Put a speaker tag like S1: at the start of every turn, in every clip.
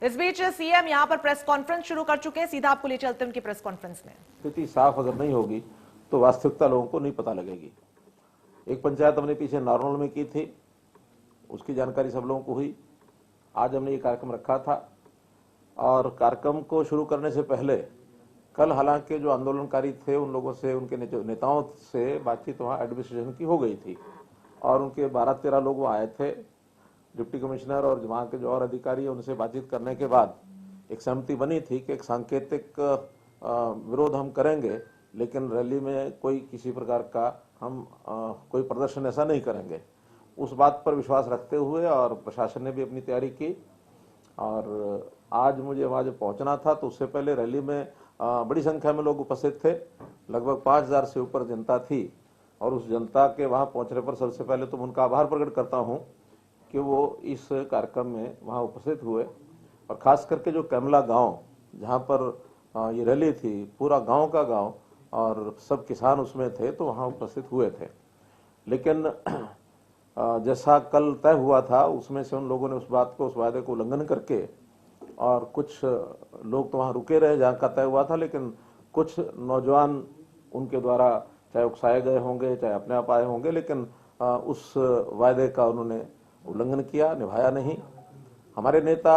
S1: इस बीच सीएम यहां पर प्रेस कॉन्फ्रेंस शुरू कर चुके हैं। सीधा आपको ले चलते हैं उनकी प्रेस कॉन्फ्रेंस में।
S2: स्थिति साफ अगर नहीं होगी तो वास्तविकता लोगों को नहीं पता लगेगी। एक पंचायत हमने पीछे नारनौल में की थी, उसकी जानकारी सब लोगों को हुई। आज हमने ये कार्यक्रम रखा था और कार्यक्रम को शुरू करने से पहले कल हालांकि जो आंदोलनकारी थे उन लोगों से, उनके नेताओं से बातचीत वहाँ एडमिनिस्ट्रेशन की हो गई थी और उनके 12-13 लोग वहाँ आए थे। डिप्टी कमिश्नर और वहाँ के जो और अधिकारी हैं उनसे बातचीत करने के बाद एक सहमति बनी थी कि एक सांकेतिक विरोध हम करेंगे, लेकिन रैली में कोई किसी प्रकार का हम कोई प्रदर्शन ऐसा नहीं करेंगे। उस बात पर विश्वास रखते हुए और प्रशासन ने भी अपनी तैयारी की और आज मुझे वहाँ जब पहुँचना था तो उससे पहले रैली में बड़ी संख्या में लोग उपस्थित थे। लगभग 5000 से ऊपर जनता थी और उस जनता के वहाँ पहुँचने पर सबसे पहले तो उनका आभार प्रकट करता हूँ कि वो इस कार्यक्रम में वहाँ उपस्थित हुए। और खास करके जो कैमला गांव जहाँ पर ये रैली थी, पूरा गांव का गांव और सब किसान उसमें थे, तो वहाँ उपस्थित हुए थे। लेकिन जैसा कल तय हुआ था उसमें से उन लोगों ने उस बात को, उस वायदे को उल्लंघन करके और कुछ लोग तो वहाँ रुके रहे जहाँ का तय हुआ था, लेकिन कुछ नौजवान उनके द्वारा चाहे उकसाए गए होंगे चाहे अपने आप आए होंगे, लेकिन उस वायदे का उन्होंने उल्लंघन किया, निभाया नहीं। हमारे नेता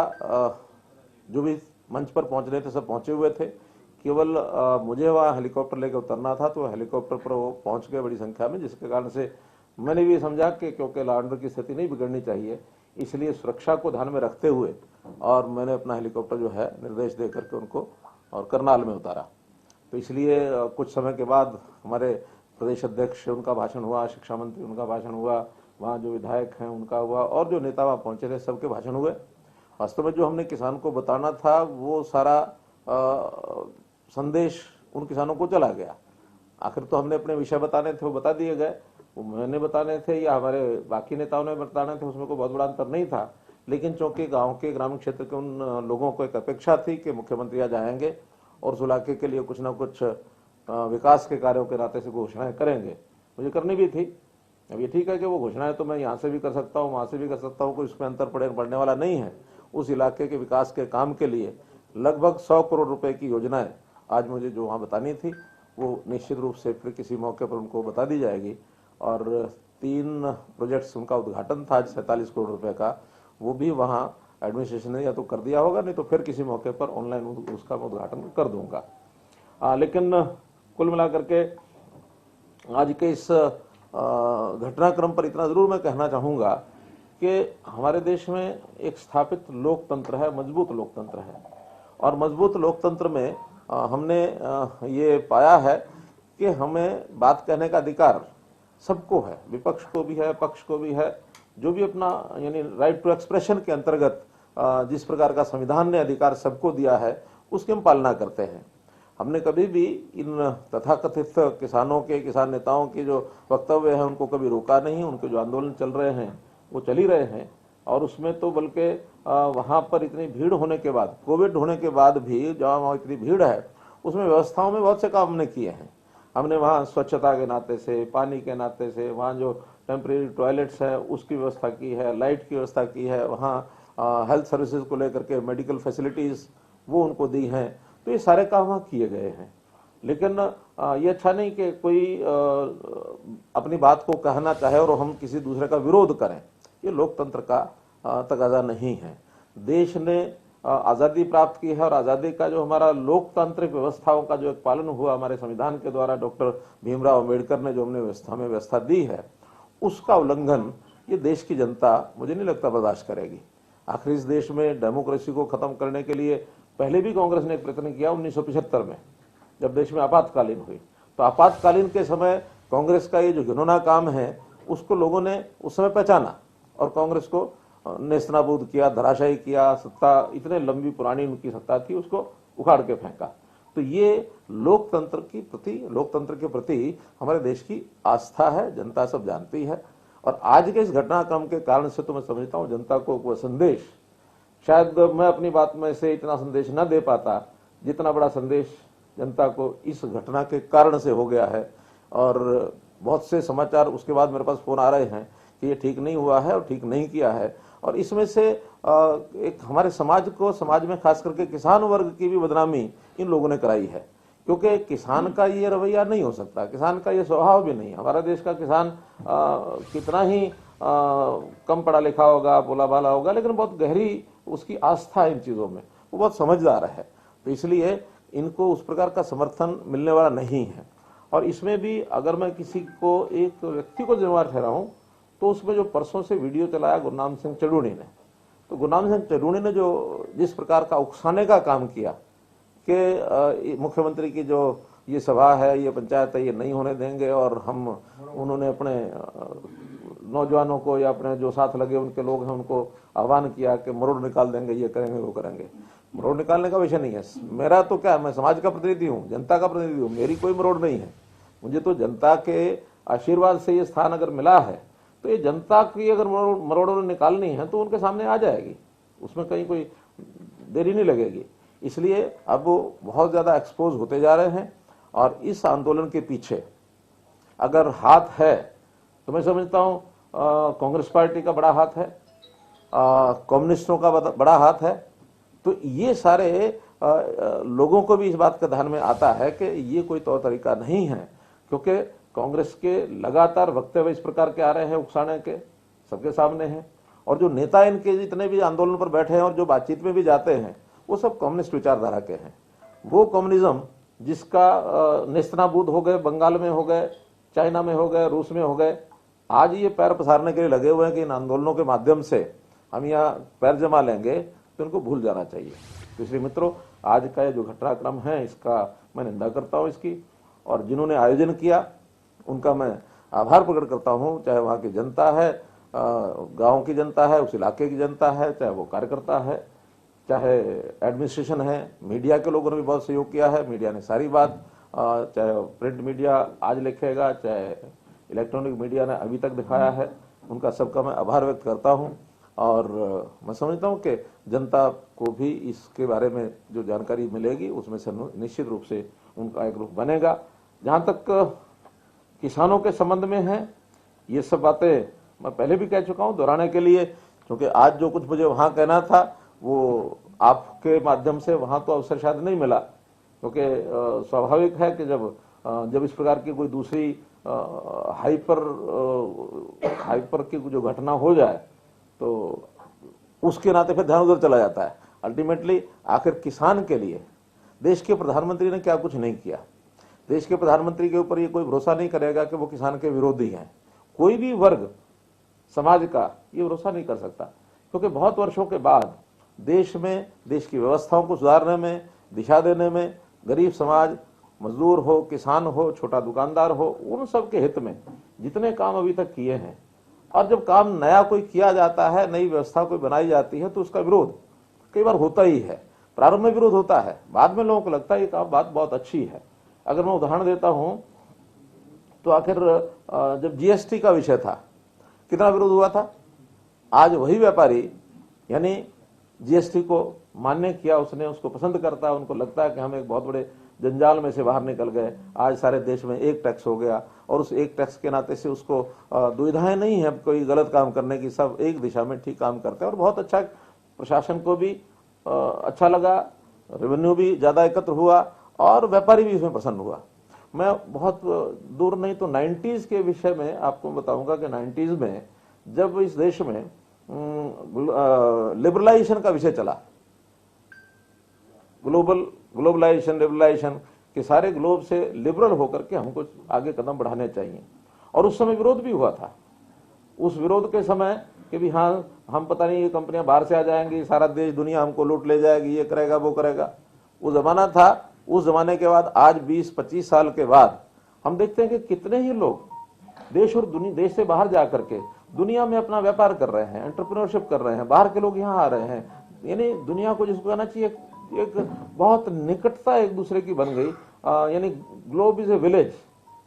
S2: जो भी मंच पर पहुंच रहे थे सब पहुंचे हुए थे। केवल मुझे वहाँ हेलीकॉप्टर लेकर उतरना था तो हेलीकॉप्टर पर वो पहुंच गए बड़ी संख्या में, जिसके कारण से मैंने भी समझा कि क्योंकि लॉ एंड ऑर्डर की स्थिति नहीं बिगड़नी चाहिए, इसलिए सुरक्षा को ध्यान में रखते हुए और मैंने अपना हेलीकॉप्टर जो है निर्देश दे करके उनको और करनाल में उतारा। तो इसलिए कुछ समय के बाद हमारे प्रदेश अध्यक्ष उनका भाषण हुआ, शिक्षा मंत्री उनका भाषण हुआ, वहाँ जो विधायक हैं उनका हुआ और जो नेता वहाँ पहुँचे थे सबके भाषण हुए। वास्तव में जो हमने किसान को बताना था वो सारा संदेश उन किसानों को चला गया। आखिर तो हमने अपने विषय बताने थे वो बता दिए गए, वो मैंने बताने थे या हमारे बाकी नेताओं ने बताने थे, उसमें कोई बहुत बड़ा अंतर नहीं था। लेकिन चूंकि गांव के, ग्रामीण क्षेत्र के उन लोगों को एक अपेक्षा थी कि मुख्यमंत्री आज आएंगे और उस इलाके के लिए कुछ ना कुछ विकास के कार्यों के नाते से घोषणाएं करेंगे, मुझे करनी भी थी। अब ये ठीक है कि वो घोषणाएं तो मैं यहाँ से भी कर सकता हूँ, वहाँ से भी कर सकता हूँ, कोई उसमें अंतर पड़ने वाला नहीं है। उस इलाके के विकास के काम के लिए लगभग 100 करोड़ रुपए की योजनाएं आज मुझे जो वहाँ बतानी थी वो निश्चित रूप से फिर किसी मौके पर उनको बता दी जाएगी। और 3 प्रोजेक्ट्स उनका उद्घाटन था 47 करोड़ रुपए का, वो भी वहाँ एडमिनिस्ट्रेशन ने या तो कर दिया होगा, नहीं तो फिर किसी मौके पर ऑनलाइन उसका उद्घाटन कर दूंगा। लेकिन कुल मिलाकर के आज के इस घटनाक्रम पर इतना जरूर मैं कहना चाहूँगा कि हमारे देश में एक स्थापित लोकतंत्र है, मजबूत लोकतंत्र है और मजबूत लोकतंत्र में हमने ये पाया है कि हमें बात कहने का अधिकार सबको है, विपक्ष को भी है, पक्ष को भी है। जो भी अपना यानी राइट टू एक्सप्रेशन के अंतर्गत जिस प्रकार का संविधान ने अधिकार सबको दिया है उसकी हम पालना करते हैं। हमने कभी भी इन तथाकथित किसानों के, किसान नेताओं के जो वक्तव्य हैं उनको कभी रोका नहीं। उनके जो आंदोलन चल रहे हैं वो चल ही रहे हैं और उसमें तो बल्कि वहाँ पर इतनी भीड़ होने के बाद, कोविड होने के बाद भी जहाँ वहाँ इतनी भीड़ है उसमें व्यवस्थाओं में बहुत से काम हमने किए हैं। हमने वहाँ स्वच्छता के नाते से, पानी के नाते से, वहाँ जो टेम्परेरी टॉयलेट्स है उसकी व्यवस्था की है, लाइट की व्यवस्था की है, वहाँ हेल्थ सर्विसेज को लेकर के मेडिकल फैसिलिटीज़ वो उनको दी हैं। तो ये सारे काम वहाँ किए गए हैं। लेकिन ये अच्छा नहीं कि कोई अपनी बात को कहना चाहे और हम किसी दूसरे का विरोध करें, ये लोकतंत्र का तकाजा नहीं है। देश ने आज़ादी प्राप्त की है और आज़ादी का जो हमारा लोकतांत्रिक व्यवस्थाओं का जो एक पालन हुआ हमारे संविधान के द्वारा, डॉक्टर भीमराव अम्बेडकर ने जो हमने व्यवस्था दी है, उसका उल्लंघन ये देश की जनता मुझे नहीं लगता बर्दाश्त करेगी। आखिर इस देश में डेमोक्रेसी को खत्म करने के लिए पहले भी कांग्रेस ने एक प्रयत्न किया 1975 में, जब देश में आपातकालीन हुई। तो आपातकालीन के समय कांग्रेस का ये जो घिनौना काम है उसको लोगों ने उस समय पहचाना और कांग्रेस को नेस्तनाबूद किया, धराशायी किया। सत्ता इतने लंबी पुरानी उनकी सत्ता थी, उसको उखाड़ के फेंका। तो ये लोकतंत्र के प्रति हमारे देश की आस्था है, जनता सब जानती है। और आज के इस घटनाक्रम के कारण से तो मैं समझता हूँ जनता को वह संदेश, शायद मैं अपनी बात में से इतना संदेश न दे पाता जितना बड़ा संदेश जनता को इस घटना के कारण से हो गया है। और बहुत से समाचार उसके बाद मेरे पास फोन आ रहे हैं कि ये ठीक नहीं हुआ है और ठीक नहीं किया है और इसमें से एक हमारे समाज में खास करके किसान वर्ग की भी बदनामी इन लोगों ने कराई है, क्योंकि किसान का ये रवैया नहीं हो सकता, किसान का ये स्वभाव भी नहीं। हमारा देश का किसान कितना ही कम पढ़ा लिखा होगा, भोला भाला होगा, लेकिन बहुत गहरी उसकी आस्था है इन चीज़ों में, वो बहुत समझदार है। तो इसलिए इनको उस प्रकार का समर्थन मिलने वाला नहीं है। और इसमें भी अगर मैं किसी को, एक व्यक्ति को जिम्मेवार ठहराऊं, तो उसमें जो परसों से वीडियो चलाया गुरनाम सिंह चढ़ूनी ने, तो गुरनाम सिंह चढ़ूनी ने जो जिस प्रकार का उकसाने का काम किया कि मुख्यमंत्री की जो ये सभा है, ये पंचायत है, ये नहीं होने देंगे, और उन्होंने अपने नौजवानों को या अपने जो साथ लगे उनके लोग हैं उनको आह्वान किया कि मरोड़ निकाल देंगे, ये करेंगे, वो करेंगे। मरोड़ निकालने का विषय नहीं है मेरा, तो क्या, मैं समाज का प्रतिनिधि हूँ, जनता का प्रतिनिधि हूँ, मेरी कोई मरोड़ नहीं है। मुझे तो जनता के आशीर्वाद से ये स्थान अगर मिला है, तो ये जनता की अगर मरोड़ निकालनी है तो उनके सामने आ जाएगी, उसमें कहीं कोई देरी नहीं लगेगी। इसलिए अब वो बहुत ज़्यादा एक्सपोज होते जा रहे हैं, और इस आंदोलन के पीछे अगर हाथ है तो मैं समझता हूँ कांग्रेस पार्टी का बड़ा हाथ है, कम्युनिस्टों का बड़ा हाथ है। तो ये सारे लोगों को भी इस बात का ध्यान में आता है कि ये कोई तौर तरीका नहीं है, क्योंकि कांग्रेस के लगातार वक्तव्य इस प्रकार के आ रहे हैं, उकसाने के, सबके सामने हैं। और जो नेता इनके जितने भी आंदोलन पर बैठे हैं और जो बातचीत में भी जाते हैं, वो सब कम्युनिस्ट विचारधारा के हैं। वो कम्युनिज्म जिसका नेस्तनाबूद हो गए, बंगाल में हो गए, चाइना में हो गए, रूस में हो गए, आज ये पैर पसारने के लिए लगे हुए हैं कि इन आंदोलनों के माध्यम से हम यहाँ पैर जमा लेंगे, तो इनको भूल जाना चाहिए। तो इसलिए मित्रों, आज का ये जो घटनाक्रम है, इसका मैं निंदा करता हूँ इसकी, और जिन्होंने आयोजन किया उनका मैं आभार प्रकट करता हूँ, चाहे वहाँ की जनता है, गाँव की जनता है, उस इलाके की जनता है, चाहे वो कार्यकर्ता है, चाहे एडमिनिस्ट्रेशन है, मीडिया के लोगों ने भी बहुत सहयोग किया है। मीडिया ने सारी बात, चाहे प्रिंट मीडिया आज लिखेगा, चाहे इलेक्ट्रॉनिक मीडिया ने अभी तक दिखाया है, उनका सबका मैं आभार व्यक्त करता हूं। और मैं समझता हूं कि जनता को भी इसके बारे में जो जानकारी मिलेगी उसमें से निश्चित रूप से उनका एक रुख बनेगा। जहां तक किसानों के संबंध में है, ये सब बातें मैं पहले भी कह चुका हूं, दोहराने के लिए, क्योंकि आज जो कुछ मुझे वहां कहना था वो आपके माध्यम से वहां तो अवसर शायद नहीं मिला, क्योंकि स्वाभाविक है कि जब इस प्रकार की कोई दूसरी हाइपर की जो घटना हो जाए तो उसके नाते फिर ध्यान उधर चला जाता है। अल्टीमेटली आखिर किसान के लिए देश के प्रधानमंत्री ने क्या कुछ नहीं किया। देश के प्रधानमंत्री के ऊपर ये कोई भरोसा नहीं करेगा कि वो किसान के विरोधी हैं। कोई भी वर्ग समाज का ये भरोसा नहीं कर सकता, क्योंकि बहुत वर्षों के बाद देश में, देश की व्यवस्थाओं को सुधारने में, दिशा देने में, गरीब समाज, मजदूर हो, किसान हो, छोटा दुकानदार हो, उन सब के हित में जितने काम अभी तक किए हैं, और जब काम नया कोई किया जाता है, नई व्यवस्था कोई बनाई जाती है, तो उसका विरोध कई बार होता ही है। प्रारंभ में विरोध होता है, बाद में लोगों को लगता है ये काम बात बहुत अच्छी है। अगर मैं उदाहरण देता हूं तो आखिर जब जीएसटी का विषय था, कितना विरोध हुआ था। आज वही व्यापारी, यानी जीएसटी को मान्य किया, उसने उसको पसंद करता है, उनको लगता है कि हम एक बहुत बड़े जंजाल में से बाहर निकल गए। आज सारे देश में एक टैक्स हो गया, और उस एक टैक्स के नाते से उसको दुविधाएं नहीं है कोई गलत काम करने की, सब एक दिशा में ठीक काम करते हैं। और बहुत अच्छा, प्रशासन को भी अच्छा लगा, रेवेन्यू भी ज्यादा एकत्र हुआ, और व्यापारी भी इसमें प्रसन्न हुआ। मैं बहुत दूर नहीं तो 90s के विषय में आपको बताऊंगा कि 90s में जब इस देश में लिबरलाइजेशन का विषय चला, ग्लोबलाइजेशन, लिबरलाइजेशन के सारे ग्लोब से लिबरल होकर के हमको आगे कदम बढ़ाने चाहिए। और उस समय विरोध भी हुआ था। उस विरोध के समय कि भी हाँ, हम पता नहीं ये कंपनियां बाहर से आ जाएंगी, सारा देश दुनिया हमको लूट ले जाएगी, ये करेगा वो करेगा, वो जमाना था। उस जमाने के बाद आज 20-25 साल के बाद हम देखते हैं कि कितने ही लोग देश और देश से बाहर जाकर के दुनिया में अपना व्यापार कर रहे हैं, एंटरप्रेन्योरशिप कर रहे हैं, बाहर के लोग यहाँ आ रहे हैं। यानी दुनिया को जिसको कहना चाहिए एक बहुत निकटता एक दूसरे की बन गई, यानी ग्लोब इज ए विलेज,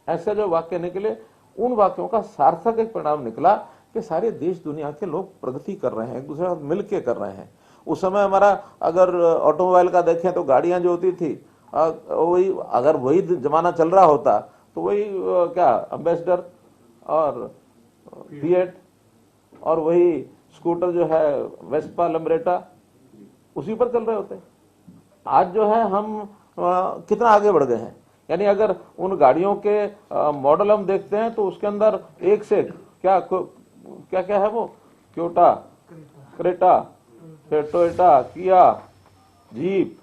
S2: ऐसे जो वाक्य निकले, उन वाक्यों का सार्थक एक परिणाम निकला कि सारे देश दुनिया के लोग प्रगति कर रहे हैं, एक दूसरे साथ मिलकर कर रहे हैं। उस समय हमारा अगर ऑटोमोबाइल का देखें तो गाड़ियां जो होती थी, वही अगर वही जमाना चल रहा होता तो वही क्या एम्बेसडर और फिएट और वही स्कूटर जो है वेस्पा लम्ब्रेटा उसी पर चल रहे होते हैं। आज जो है हम कितना आगे बढ़ गए हैं, यानी अगर उन गाड़ियों के मॉडल हम देखते हैं तो उसके अंदर एक से क्या क्या क्या है वो, क्योटा, क्रेटा, फिर टोयोटा, किया, जीप,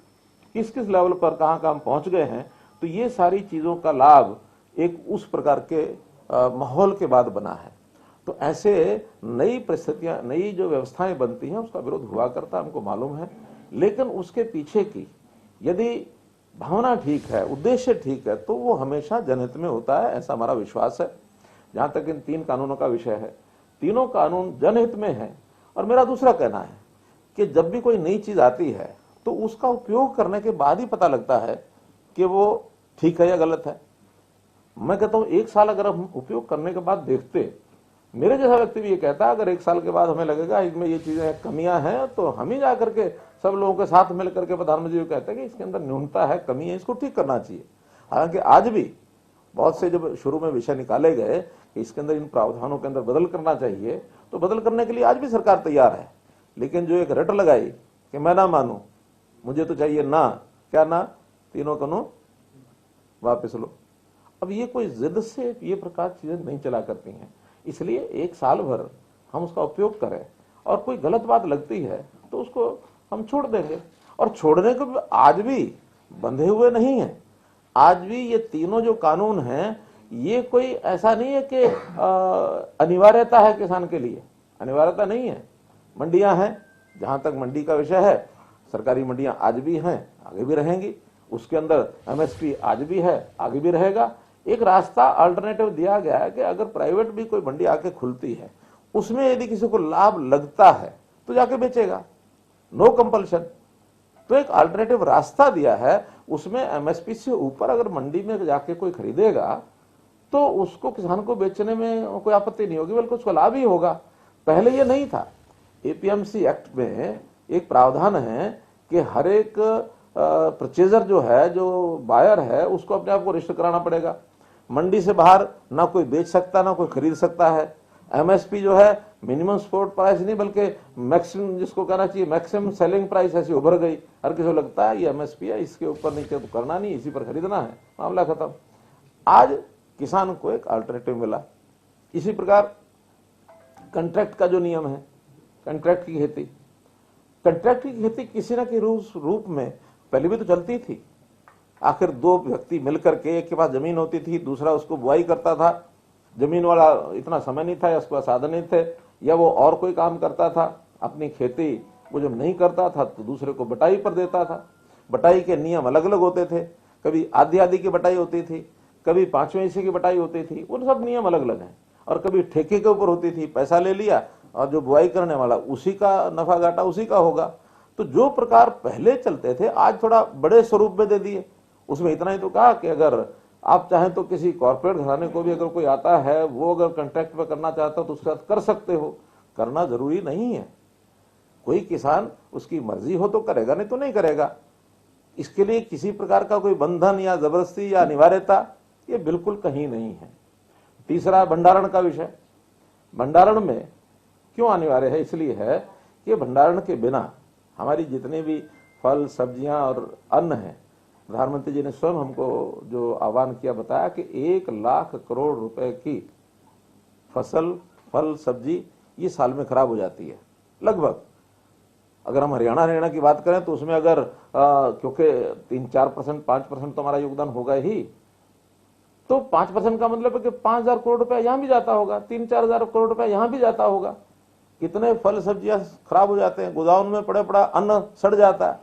S2: किस किस लेवल पर कहां कहां पहुंच गए हैं। तो ये सारी चीजों का लाभ एक उस प्रकार के माहौल के बाद बना है। तो ऐसे नई परिस्थितियां, नई जो व्यवस्थाएं बनती हैं उसका विरोध हुआ करता, हमको मालूम है। लेकिन उसके पीछे की यदि भावना ठीक है, उद्देश्य ठीक है, तो वो हमेशा जनहित में होता है, ऐसा हमारा विश्वास है। जहां तक इन 3 कानूनों का विषय है, तीनों कानून जनहित में है। और मेरा दूसरा कहना है कि जब भी कोई नई चीज आती है तो उसका उपयोग करने के बाद ही पता लगता है कि वो ठीक है या गलत है। मैं कहता हूं 1 साल अगर हम उपयोग करने के बाद देखते, मेरे जैसा व्यक्ति भी ये कहता है अगर 1 साल के बाद हमें लगेगा इसमें ये चीजें कमियां हैं, तो हम ही जाकर के सब लोगों के साथ मिलकर के प्रधानमंत्री जी कहते हैं कि इसके अंदर न्यूनता है, कमी है, इसको ठीक करना चाहिए। हालांकि आज भी बहुत से जब शुरू में विषय निकाले गए कि इसके अंदर इन प्रावधानों के अंदर बदल करना चाहिए, तो बदल करने के लिए आज भी सरकार तैयार है। लेकिन जो एक रट लगाई कि मैं ना मानू, मुझे तो चाहिए ना, क्या ना, तीनों कानून वापस लो। अब ये कोई जिद से ये प्रकार चीजें नहीं चला करती हैं। इसलिए 1 साल भर हम उसका उपयोग करें, और कोई गलत बात लगती है तो उसको हम छोड़ देंगे। और छोड़ने को आज भी बंधे हुए नहीं है। आज भी ये तीनों जो कानून हैं, ये कोई ऐसा नहीं है कि अनिवार्यता है किसान के लिए, अनिवार्यता नहीं है। मंडियां हैं, जहां तक मंडी का विषय है, सरकारी मंडियां आज भी हैं, आगे भी रहेंगी। उसके अंदर एमएसपी आज भी है, आगे भी रहेगा। एक रास्ता अल्टरनेटिव दिया गया है कि अगर प्राइवेट भी कोई मंडी आके खुलती है, उसमें यदि किसी को लाभ लगता है तो जाके बेचेगा, नो कंपल्शन। तो एक अल्टरनेटिव रास्ता दिया है, उसमें एमएसपी से ऊपर अगर मंडी में जाके कोई खरीदेगा तो उसको, किसान को बेचने में कोई आपत्ति नहीं होगी, बल्कि उसको लाभ ही होगा। पहले ये नहीं था। एपीएमसी एक्ट में एक प्रावधान है कि हर एक परचेजर जो है, जो बायर है, उसको अपने आप को रजिस्टर कराना पड़ेगा। मंडी से बाहर ना कोई बेच सकता, ना कोई खरीद सकता है। एमएसपी जो है मिनिमम सपोर्ट प्राइस नहीं, बल्कि मैक्सिमम, जिसको कहना चाहिए मैक्सिमम सेलिंग प्राइस, ऐसी उभर गई। हर किसी को लगता है ये एमएसपी है, इसके ऊपर नीचे तो करना नहीं, इसी पर खरीदना है, मामला खत्म। आज किसान को एक अल्टरनेटिव मिला। इसी प्रकार कंट्रैक्ट का जो नियम है, कंट्रैक्ट की खेती, कंट्रैक्ट की खेती किसी न किसी रूप में पहले भी तो चलती थी। आखिर 2 व्यक्ति मिलकर के, एक के पास जमीन होती थी, दूसरा उसको बुआई करता था। जमीन वाला इतना समय नहीं था या उसके पास साधन नहीं थे, या वो और कोई काम करता था अपनी खेती, वो जब नहीं करता था तो दूसरे को बटाई पर देता था। बटाई के नियम अलग अलग होते थे, कभी आधी आधी की बटाई होती थी, कभी 5वें हिस्से की बटाई होती थी, उन सब नियम अलग अलग हैं। और कभी ठेके के ऊपर होती थी, पैसा ले लिया और जो बुआई करने वाला उसी का नफा घाटा उसी का होगा। तो जो प्रकार पहले चलते थे, आज थोड़ा बड़े स्वरूप में दे दिए। उसमें इतना ही तो कहा कि अगर आप चाहें तो किसी कॉर्पोरेट घराने को भी अगर कोई आता है, वो अगर कॉन्ट्रैक्ट पे करना चाहता हो तो उसके साथ कर सकते हो, करना जरूरी नहीं है। कोई किसान उसकी मर्जी हो तो करेगा, नहीं तो नहीं करेगा। इसके लिए किसी प्रकार का कोई बंधन या जबरदस्ती या अनिवार्यता ये बिल्कुल कहीं नहीं है। तीसरा, भंडारण का विषय। भंडारण में क्यों अनिवार्य है? इसलिए है कि भंडारण के बिना हमारी जितने भी फल, सब्जियां और अन्न है, प्रधानमंत्री जी ने स्वयं हमको जो आह्वान किया, बताया कि 1 लाख करोड़ रुपए की फसल, फल, सब्जी ये साल में खराब हो जाती है लगभग। अगर हम हरियाणा की बात करें तो उसमें अगर क्योंकि 3-4%, 5% तो हमारा योगदान होगा ही, तो 5% का मतलब है कि 5,000 करोड़ रुपया यहां भी जाता होगा, 3-4 हजार करोड़ रुपया यहां भी जाता होगा। कितने फल सब्जियां खराब हो जाते हैं, गोदाम में पड़ा पड़ा अन्न सड़ जाता है।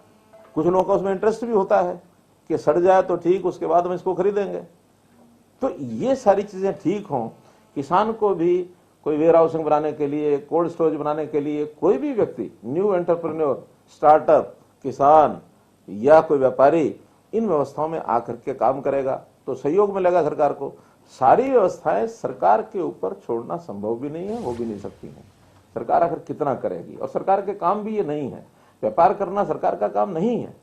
S2: कुछ लोगों का उसमें इंटरेस्ट भी होता है कि सड़ जाए तो ठीक, उसके बाद हम इसको खरीदेंगे। तो ये सारी चीजें ठीक हों, किसान को भी कोई वेयर हाउसिंग बनाने के लिए, कोल्ड स्टोरेज बनाने के लिए, कोई भी व्यक्ति, न्यू एंटरप्रेन्योर, स्टार्टअप, किसान या कोई व्यापारी इन व्यवस्थाओं में आकर के काम करेगा तो सहयोग मिलेगा सरकार को। सारी व्यवस्थाएं सरकार के ऊपर छोड़ना संभव भी नहीं है, हो भी नहीं सकती हैं। सरकार आखिर कितना करेगी? और सरकार के काम भी ये नहीं है। व्यापार करना सरकार का काम नहीं है।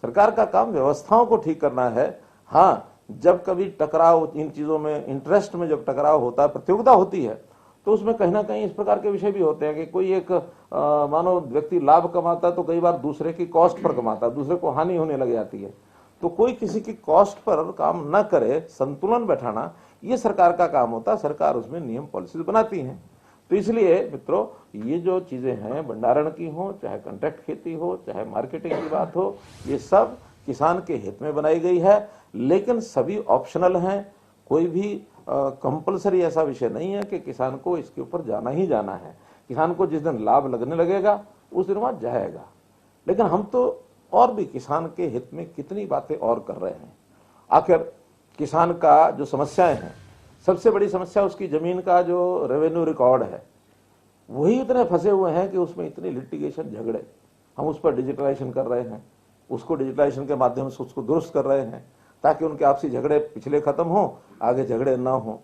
S2: सरकार का काम व्यवस्थाओं को ठीक करना है। हाँ, जब कभी टकराव, इन चीजों में, इंटरेस्ट में जब टकराव होता है, प्रतियोगिता होती है, तो उसमें कहीं ना कहीं इस प्रकार के विषय भी होते हैं कि कोई एक मानो व्यक्ति लाभ कमाता है तो कई बार दूसरे की कॉस्ट पर कमाता है, दूसरे को हानि होने लग जाती है। तो कोई किसी की कॉस्ट पर काम न करे, संतुलन बैठाना ये सरकार का काम होता है। सरकार उसमें नियम पॉलिसीज बनाती है। तो इसलिए मित्रों, ये जो चीजें हैं, भंडारण की हो, चाहे कॉन्ट्रैक्ट खेती हो, चाहे मार्केटिंग की बात हो, ये सब किसान के हित में बनाई गई है। लेकिन सभी ऑप्शनल हैं, कोई भी कंपलसरी ऐसा विषय नहीं है कि किसान को इसके ऊपर जाना ही जाना है। किसान को जिस दिन लाभ लगने लगेगा उस दिन वहां जाएगा। लेकिन हम तो और भी किसान के हित में कितनी बातें और कर रहे हैं। आखिर किसान का जो समस्याएं हैं, सबसे बड़ी समस्या उसकी जमीन का जो रेवेन्यू रिकॉर्ड है, वही इतने फंसे हुए हैं कि उसमें इतनी लिटिगेशन, झगड़े। हम उस पर डिजिटलाइजेशन कर रहे हैं, उसको डिजिटलाइजेशन के माध्यम से उसको दुरुस्त कर रहे हैं ताकि उनके आपसी झगड़े पिछले खत्म हो, आगे झगड़े ना हो।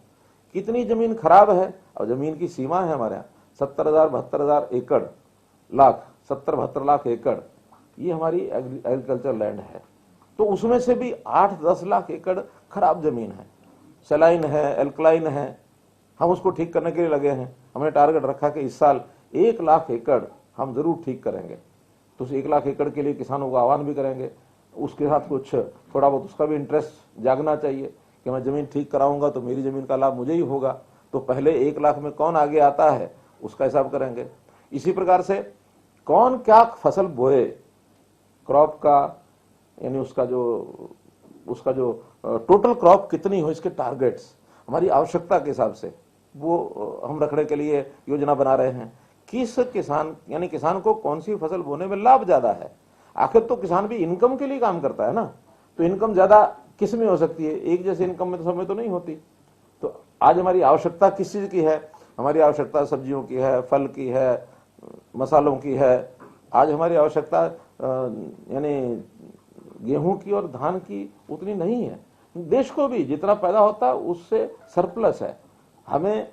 S2: कितनी जमीन खराब है, और जमीन की सीमा है हमारे यहाँ 70,000 72,000 एकड़, 70-72 लाख एकड़, ये हमारी एग्रीकल्चर लैंड है। तो उसमें से भी 8-10 लाख एकड़ खराब जमीन है, सलाइन है, एल्कलाइन है। हम उसको ठीक करने के लिए लगे हैं। हमने टारगेट रखा कि इस साल 1 लाख एकड़ हम जरूर ठीक करेंगे। तो उस 1 लाख एकड़ के लिए किसानों को आह्वान भी करेंगे। उसके साथ कुछ थोड़ा बहुत उसका भी इंटरेस्ट जागना चाहिए कि मैं जमीन ठीक कराऊंगा तो मेरी जमीन का लाभ मुझे ही होगा। तो पहले 1 लाख में कौन आगे आता है उसका हिसाब करेंगे। इसी प्रकार से कौन क्या फसल बोए, क्रॉप का यानी उसका जो टोटल क्रॉप कितनी हो, इसके टारगेट्स हमारी आवश्यकता के हिसाब से वो हम रखने के लिए योजना बना रहे हैं। किस किसान यानी किसान को कौन सी फसल बोने में लाभ ज्यादा है। आखिर तो किसान भी इनकम के लिए काम करता है ना, तो इनकम ज्यादा किस में हो सकती है, एक जैसी इनकम में तो सब में तो नहीं होती। तो आज हमारी आवश्यकता किस चीज की है, हमारी आवश्यकता सब्जियों की है, फल की है, मसालों की है। आज हमारी आवश्यकता यानी गेहूं की और धान की उतनी नहीं है। देश को भी जितना पैदा होता है उससे सरप्लस है। हमें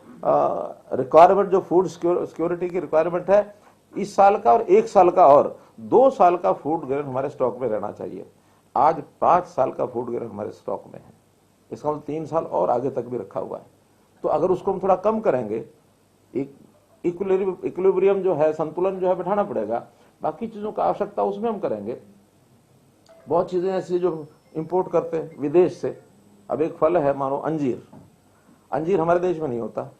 S2: रिक्वायरमेंट जो फूड सिक्योरिटी की रिक्वायरमेंट है इस साल का और 1 साल का और 2 साल का फूड ग्रेन हमारे स्टॉक में रहना चाहिए। आज 5 साल का फूड ग्रेन हमारे स्टॉक में है, इसका मतलब 3 साल और आगे तक भी रखा हुआ है। तो अगर उसको हम थोड़ा कम करेंगे, एक इक्विलिब्रियम जो है, संतुलन जो है बैठाना पड़ेगा। बाकी चीजों का आवश्यकता उसमें हम करेंगे। बहुत चीजें ऐसी जो इंपोर्ट करते हैं विदेश से। अब एक फल है मानो अंजीर, अंजीर हमारे देश में नहीं होता,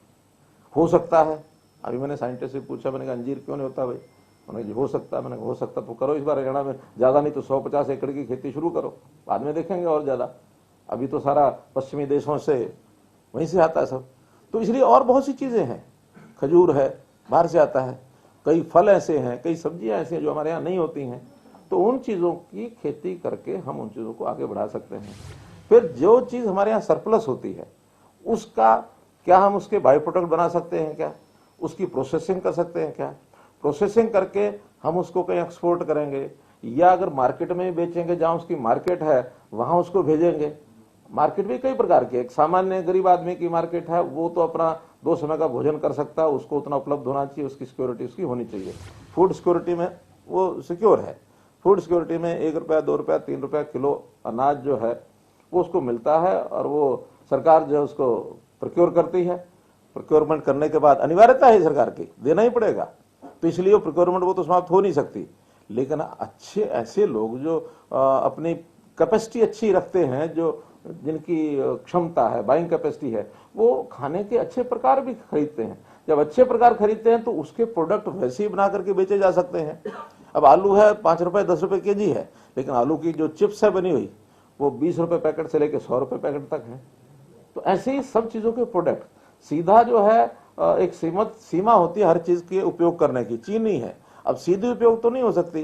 S2: हो सकता है। अभी मैंने साइंटिस्ट से पूछा, मैंने कहा अंजीर क्यों नहीं होता भाई, उन्होंने हो सकता है। मैंने हो सकता तो करो इस बार हरियाणा में, ज्यादा नहीं तो 150 एकड़ की खेती शुरू करो, बाद में देखेंगे और ज्यादा। अभी तो सारा पश्चिमी देशों से वहीं से आता है सब। तो इसलिए और बहुत सी चीजें हैं, खजूर है बाहर से आता है, कई फल ऐसे हैं, कई सब्जियां ऐसी हैं जो हमारे यहाँ नहीं होती हैं। तो उन चीजों की खेती करके हम उन चीजों को आगे बढ़ा सकते हैं। फिर जो चीज हमारे यहाँ सरप्लस होती है उसका क्या हम उसके बाय प्रोडक्ट बना सकते हैं, क्या उसकी प्रोसेसिंग कर सकते हैं, क्या प्रोसेसिंग करके हम उसको कहीं एक्सपोर्ट करेंगे, या अगर मार्केट में बेचेंगे जहां उसकी मार्केट है वहां उसको भेजेंगे। मार्केट भी कई प्रकार की, एक सामान्य गरीब आदमी की मार्केट है, वो तो अपना 2 समय का भोजन कर सकता है, उसको उतना उपलब्ध होना चाहिए, उसकी सिक्योरिटी उसकी होनी चाहिए। फूड सिक्योरिटी में वो सिक्योर है। फूड सिक्योरिटी में 1 रुपया 2 रुपया 3 रुपया किलो अनाज जो है वो उसको मिलता है, और वो सरकार जो है उसको प्रोक्योर करती है। प्रोक्योरमेंट करने के बाद अनिवार्यता है सरकार की, देना ही पड़ेगा। तो इसलिए वो प्रोक्योरमेंट वो तो समाप्त हो नहीं सकती। लेकिन अच्छे ऐसे लोग जो अपनी कैपेसिटी अच्छी रखते हैं, जो जिनकी क्षमता है, बाइंग कैपेसिटी है, वो खाने के अच्छे प्रकार भी खरीदते हैं। जब अच्छे प्रकार खरीदते हैं तो उसके प्रोडक्ट वैसे ही बना करके बेचे जा सकते हैं। अब आलू है 5 रुपए 10 रुपए केजी है, लेकिन आलू की जो चिप्स है बनी हुई वो 20 रुपए पैकेट से लेकर 100 रुपए पैकेट तक है। तो ऐसे ही सब चीजों के प्रोडक्ट सीधा जो है एक सीमित सीमा होती है हर चीज के उपयोग करने की, चीनी है। अब सीधी उपयोग तो नहीं हो सकती,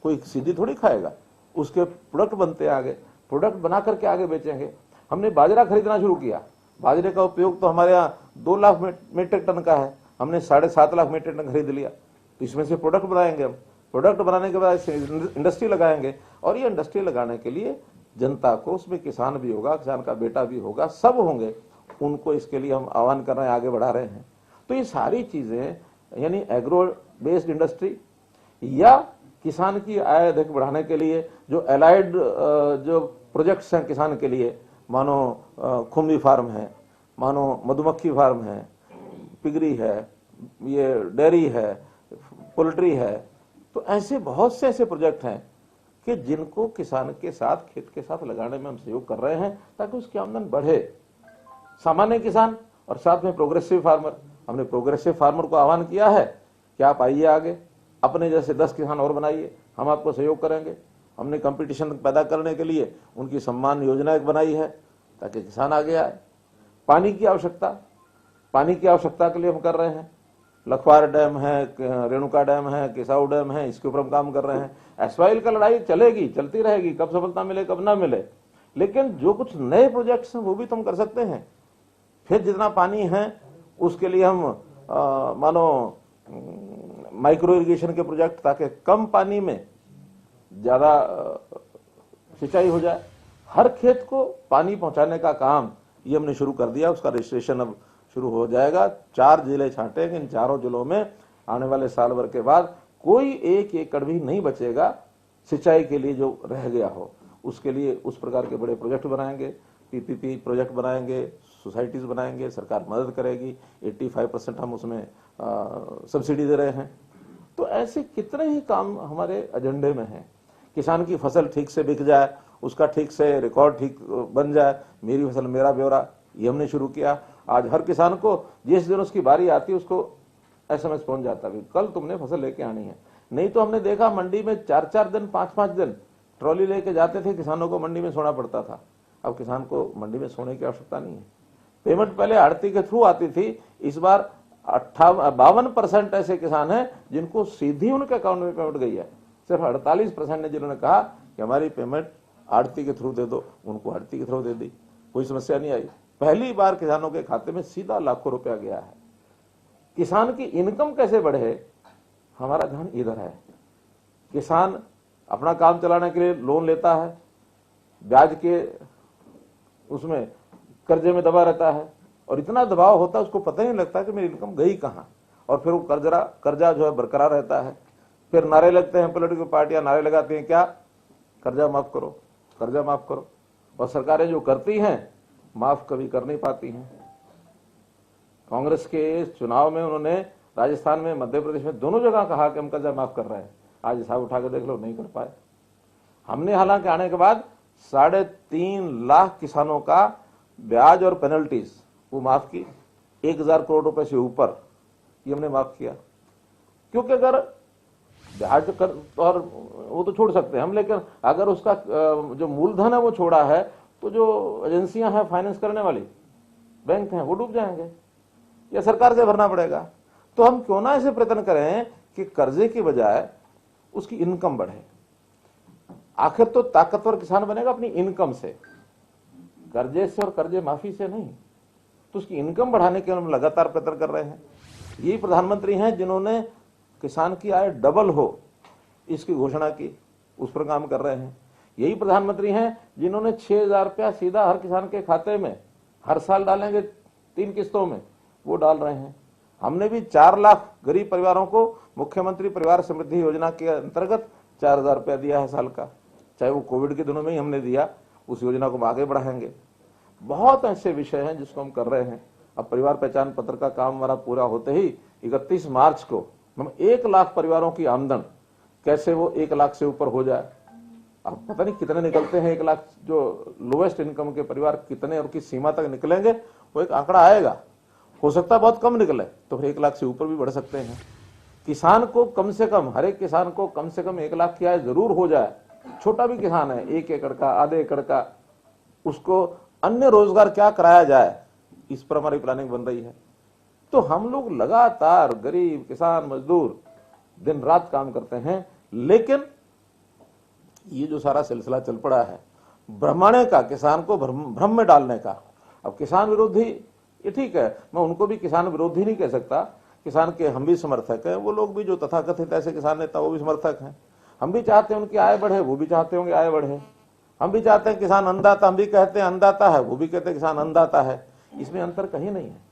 S2: कोई सीधी थोड़ी खाएगा, उसके प्रोडक्ट बनते हैं, आगे प्रोडक्ट बना करके आगे बेचेंगे। हमने बाजरा खरीदना शुरू किया, बाजरे का उपयोग तो हमारे यहाँ 2 लाख मीट्रिक टन का है, हमने 7.5 लाख मीट्रिक टन खरीद लिया। तो इसमें से प्रोडक्ट बनाएंगे हम, प्रोडक्ट बनाने के बाद इंडस्ट्री लगाएंगे, और ये इंडस्ट्री लगाने के लिए जनता को, उसमें किसान भी होगा, किसान का बेटा भी होगा, सब होंगे, उनको इसके लिए हम आह्वान कर रहे हैं, आगे बढ़ा रहे हैं। तो ये सारी चीजें यानी एग्रो बेस्ड इंडस्ट्री या किसान की आय अधिक बढ़ाने के लिए जो एलाइड जो प्रोजेक्ट्स हैं किसान के लिए, मानो खुम्बी फार्म है, मानो मधुमक्खी फार्म है, पिगरी है, ये डेयरी है, पोल्ट्री है। तो ऐसे बहुत से ऐसे प्रोजेक्ट हैं कि जिनको किसान के साथ, खेत के साथ लगाने में हम सहयोग कर रहे हैं ताकि उसकी आमदन बढ़े। सामान्य किसान और साथ में प्रोग्रेसिव फार्मर, हमने प्रोग्रेसिव फार्मर को आह्वान किया है कि आप आइए आगे, अपने जैसे 10 किसान और बनाइए, हम आपको सहयोग करेंगे। हमने कंपटीशन पैदा करने के लिए उनकी सम्मान योजना एक बनाई है ताकि किसान आगे आए। पानी की आवश्यकता के लिए हम कर रहे हैं। लखवार डैम है, रेणुका डैम है, किसाऊ डैम है, इसके ऊपर हम काम कर रहे हैं। एसवाइल का लड़ाई चलेगी, चलती रहेगी, कब सफलता मिले कब ना मिले, लेकिन जो कुछ नए प्रोजेक्ट्स हैं वो भी तो हम कर सकते हैं। फिर जितना पानी है उसके लिए हम मानो माइक्रो इरिगेशन के प्रोजेक्ट, ताकि कम पानी में ज्यादा सिंचाई हो जाए। हर खेत को पानी पहुंचाने का काम ये हमने शुरू कर दिया, उसका रजिस्ट्रेशन अब शुरू हो जाएगा। 4 जिले छांटेंगे, इन 4 जिलों में आने वाले साल भर के बाद कोई 1 एकड़ भी नहीं बचेगा सिंचाई के लिए जो रह गया हो। उसके लिए उस प्रकार के बड़े प्रोजेक्ट बनाएंगे, पीपीपी प्रोजेक्ट बनाएंगे, सोसाइटीज बनाएंगे, सरकार मदद करेगी। 85% हम उसमें सब्सिडी दे रहे हैं। तो ऐसे कितने ही काम हमारे एजेंडे में हैं। किसान की फसल ठीक से बिक जाए, उसका ठीक से रिकॉर्ड ठीक बन जाए, मेरी फसल मेरा ब्यौरा, ये हमने शुरू किया। आज हर किसान को जिस दिन उसकी बारी आती है उसको SMS पहुंच जाता है, कल तुमने फसल लेके आनी है। नहीं तो हमने देखा मंडी में 4-4 दिन 5-5 दिन ट्रॉली लेके जाते थे, किसानों को मंडी में सोना पड़ता था। अब किसान को मंडी में सोने की आवश्यकता नहीं है। पेमेंट पहले आड़ती के थ्रू आती थी, इस बार 52% ऐसे किसान हैं जिनको सीधी उनके अकाउंट में पेमेंट गई है। सिर्फ 48% ने जिन्होंने कहा कि हमारी पेमेंट आड़ती के थ्रू दे दो, उनको आड़ती के थ्रू दे दी, कोई समस्या नहीं आई। पहली बार किसानों के खाते में सीधा लाखों रुपया गया है। किसान की इनकम कैसे बढ़े, हमारा ध्यान इधर है। किसान अपना काम चलाने के लिए लोन लेता है, ब्याज के उसमें कर्जे में दबा रहता है, और इतना दबाव होता है उसको पता ही नहीं लगता कि मेरी इनकम गई कहाँ, और फिर वो कर्जा जो है बरकरार रहता है। फिर नारे लगते हैं, पॉलिटिकल पार्टियां नारे लगाती हैं, क्या कर्जा माफ करो, कर्जा माफ करो, और सरकारें जो करती हैं माफ कभी कर नहीं पाती हैं। कांग्रेस के चुनाव में उन्होंने राजस्थान में, मध्य प्रदेश में, दोनों जगह कहा कि हम कर्जा माफ कर रहे हैं। आज हिसाब उठा के देख लो, नहीं कर पाए। हमने हालांकि आने के बाद 3.5 लाख किसानों का ब्याज और पेनल्टीज वो माफ की, 1000 करोड़ रुपए से ऊपर ये हमने माफ किया। क्योंकि अगर ब्याज कर और वो तो छोड़ सकते हैं हम, लेकिन अगर उसका जो मूलधन है वो छोड़ा है तो जो एजेंसियां हैं फाइनेंस करने वाली, बैंक हैं, वो डूब जाएंगे या सरकार से भरना पड़ेगा। तो हम क्यों ना ऐसे प्रयत्न करें कि कर्जे की बजाय उसकी इनकम बढ़े। आखिर तो ताकतवर किसान बनेगा अपनी इनकम से, कर्जे से और कर्जे माफी से नहीं। तो उसकी इनकम बढ़ाने के लिए हम लगातार प्रयत्न कर रहे हैं। यही प्रधानमंत्री हैं जिन्होंने किसान की आय डबल हो इसकी घोषणा की, उस पर काम कर रहे हैं। यही प्रधानमंत्री हैं जिन्होंने 6000 रुपया सीधा हर किसान के खाते में हर साल डालेंगे 3 किस्तों में, वो डाल रहे हैं। हमने भी 4 लाख गरीब परिवारों को मुख्यमंत्री परिवार समृद्धि योजना के अंतर्गत 4000 रुपया दिया है साल का, चाहे वो कोविड के दिनों में ही हमने दिया। उस योजना को हम आगे बढ़ाएंगे। बहुत ऐसे विषय हैं जिसको हम कर रहे हैं। अब परिवार पहचान पत्र का काम हमारा पूरा होते ही 31 मार्च को हम 1 लाख परिवारों की आमदन कैसे वो 1 लाख से ऊपर हो जाए। अब पता नहीं कितने निकलते हैं 1 लाख, जो लोएस्ट इनकम के परिवार कितने और किस सीमा तक निकलेंगे, वो एक आंकड़ा आएगा। हो सकता है बहुत कम निकले, तो फिर 1 लाख से ऊपर भी बढ़ सकते हैं। किसान को कम से कम, हर एक किसान को कम से कम 1 लाख की आय जरूर हो जाए। छोटा भी किसान है, 1 एकड़ का, आधे एकड़ का, उसको अन्य रोजगार क्या कराया जाए, इस पर हमारी प्लानिंग बन रही है। तो हम लोग लगातार गरीब, किसान, मजदूर दिन रात काम करते हैं। लेकिन ये जो सारा सिलसिला चल पड़ा है भ्रमाने का, किसान को भ्रम में डालने का। अब किसान विरोधी, ये ठीक है, मैं उनको भी किसान विरोधी नहीं कह सकता। किसान के हम भी समर्थक हैं, वो लोग भी जो तथाकथित ऐसे किसान नेता वो भी समर्थक हैं। हम भी चाहते हैं उनकी आय बढ़े, वो भी चाहते होंगे आय बढ़े। हम भी चाहते हैं किसान अन्नदाता, हम भी कहते हैं अन्नदाता है, वो भी कहते हैं किसान अन्नदाता है। इसमें अंतर कहीं नहीं है।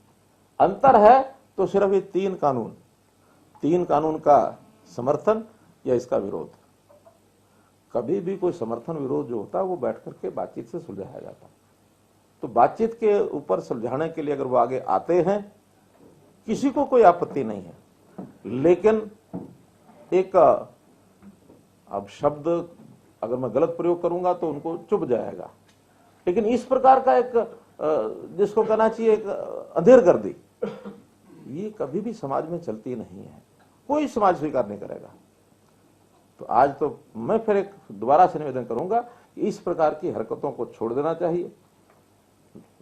S2: अंतर है तो सिर्फ ये 3 कानून का समर्थन या इसका विरोध। कभी भी कोई समर्थन विरोध जो होता है वो बैठ करके बातचीत से सुलझाया जाता है। तो बातचीत के ऊपर सुलझाने के लिए अगर वो आगे आते हैं किसी को कोई आपत्ति नहीं है, लेकिन एक अब शब्द अगर मैं गलत प्रयोग करूंगा तो उनको चुभ जाएगा, लेकिन इस प्रकार का एक जिसको कहना चाहिए एक अंधेर गर्दी, ये कभी भी समाज में चलती नहीं है, कोई समाज स्वीकार नहीं करेगा। तो आज तो मैं फिर एक दोबारा से निवेदन करूंगा कि इस प्रकार की हरकतों को छोड़ देना चाहिए।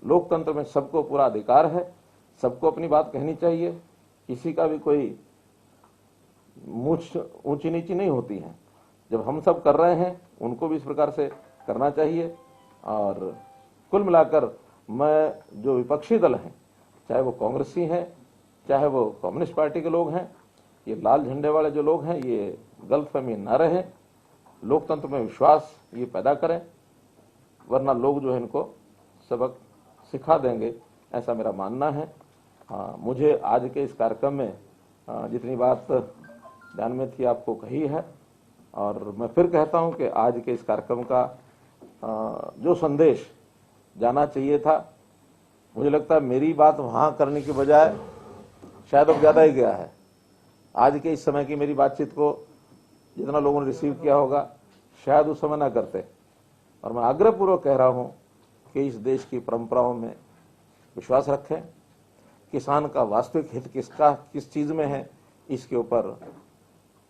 S2: लोकतंत्र में सबको पूरा अधिकार है, सबको अपनी बात कहनी चाहिए, किसी का भी कोई मूछ ऊंची नीची नहीं होती है। जब हम सब कर रहे हैं उनको भी इस प्रकार से करना चाहिए। और कुल मिलाकर मैं जो विपक्षी दल हैं, चाहे वो कांग्रेसी हैं, चाहे वो कम्युनिस्ट पार्टी के लोग हैं, ये लाल झंडे वाले जो लोग हैं, ये गलतफहमी न रहे, लोकतंत्र में विश्वास ये पैदा करें, वरना लोग जो है इनको सबक सिखा देंगे, ऐसा मेरा मानना है। मुझे आज के इस कार्यक्रम में जितनी बात ध्यान में थी आपको कही है, और मैं फिर कहता हूं कि आज के इस कार्यक्रम का जो संदेश जाना चाहिए था, मुझे लगता है मेरी बात वहां करने के बजाय शायद अब ज्यादा ही गया है। आज के इस समय की मेरी बातचीत को जितना लोगों ने रिसीव किया होगा, शायद उस समय ना करते। और मैं आग्रहपूर्वक कह रहा हूं कि इस देश की परंपराओं में विश्वास रखें, किसान का वास्तविक हित किस चीज में है, इसके ऊपर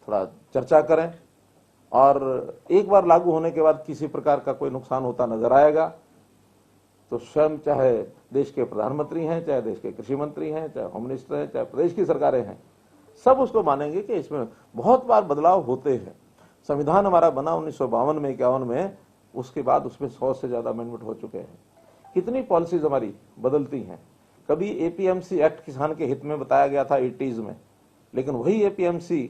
S2: थोड़ा चर्चा करें, और एक बार लागू होने के बाद किसी प्रकार का कोई नुकसान होता नजर आएगा तो स्वयं, चाहे देश के प्रधानमंत्री हैं, चाहे देश के कृषि मंत्री हैं, चाहे होम मिनिस्टर हैं, चाहे प्रदेश की सरकारें हैं, सब उसको मानेंगे कि इसमें बहुत बार बदलाव होते हैं। संविधान हमारा बना 1952 में, 51 में, उसके बाद उसमें 100 से ज्यादा अमेंडमेंट हो चुके हैं। कितनी पॉलिसीज हमारी बदलती हैं। कभी एपीएमसी एक्ट किसान के हित में बताया गया था 80s में, लेकिन वही एपीएमसी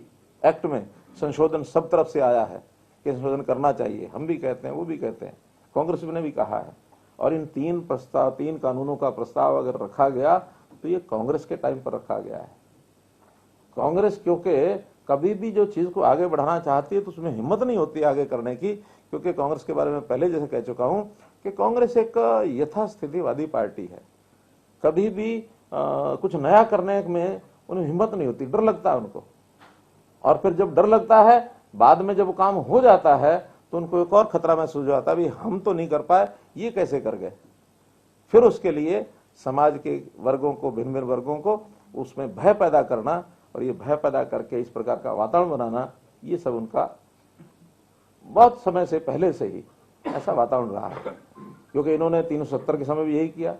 S2: एक्ट में संशोधन सब तरफ से आया है कि संशोधन करना चाहिए। हम भी कहते हैं, वो भी कहते हैं, कांग्रेस ने भी कहा है। और इन 3 कानूनों का प्रस्ताव अगर रखा गया तो ये कांग्रेस के टाइम पर रखा गया है। कांग्रेस क्योंकि कभी भी जो चीज को आगे बढ़ाना चाहती है तो उसमें हिम्मत नहीं होती आगे करने की, क्योंकि कांग्रेस के बारे में पहले जैसे कह चुका हूं कि कांग्रेस एक यथास्थितिवादी पार्टी है। कभी भी कुछ नया करने में उन्हें हिम्मत नहीं होती, डर लगता है उनको। और फिर जब डर लगता है, बाद में जब काम हो जाता है तो उनको एक और खतरा महसूस होता है, भाई हम तो नहीं कर पाए, ये कैसे कर गए। फिर उसके लिए समाज के वर्गों को, भिन्न भिन्न वर्गों को उसमें भय पैदा करना, और ये भय पैदा करके इस प्रकार का वातावरण बनाना, ये सब उनका बहुत समय से पहले से ही ऐसा वातावरण रहा है। क्योंकि इन्होंने 370 के समय भी यही किया,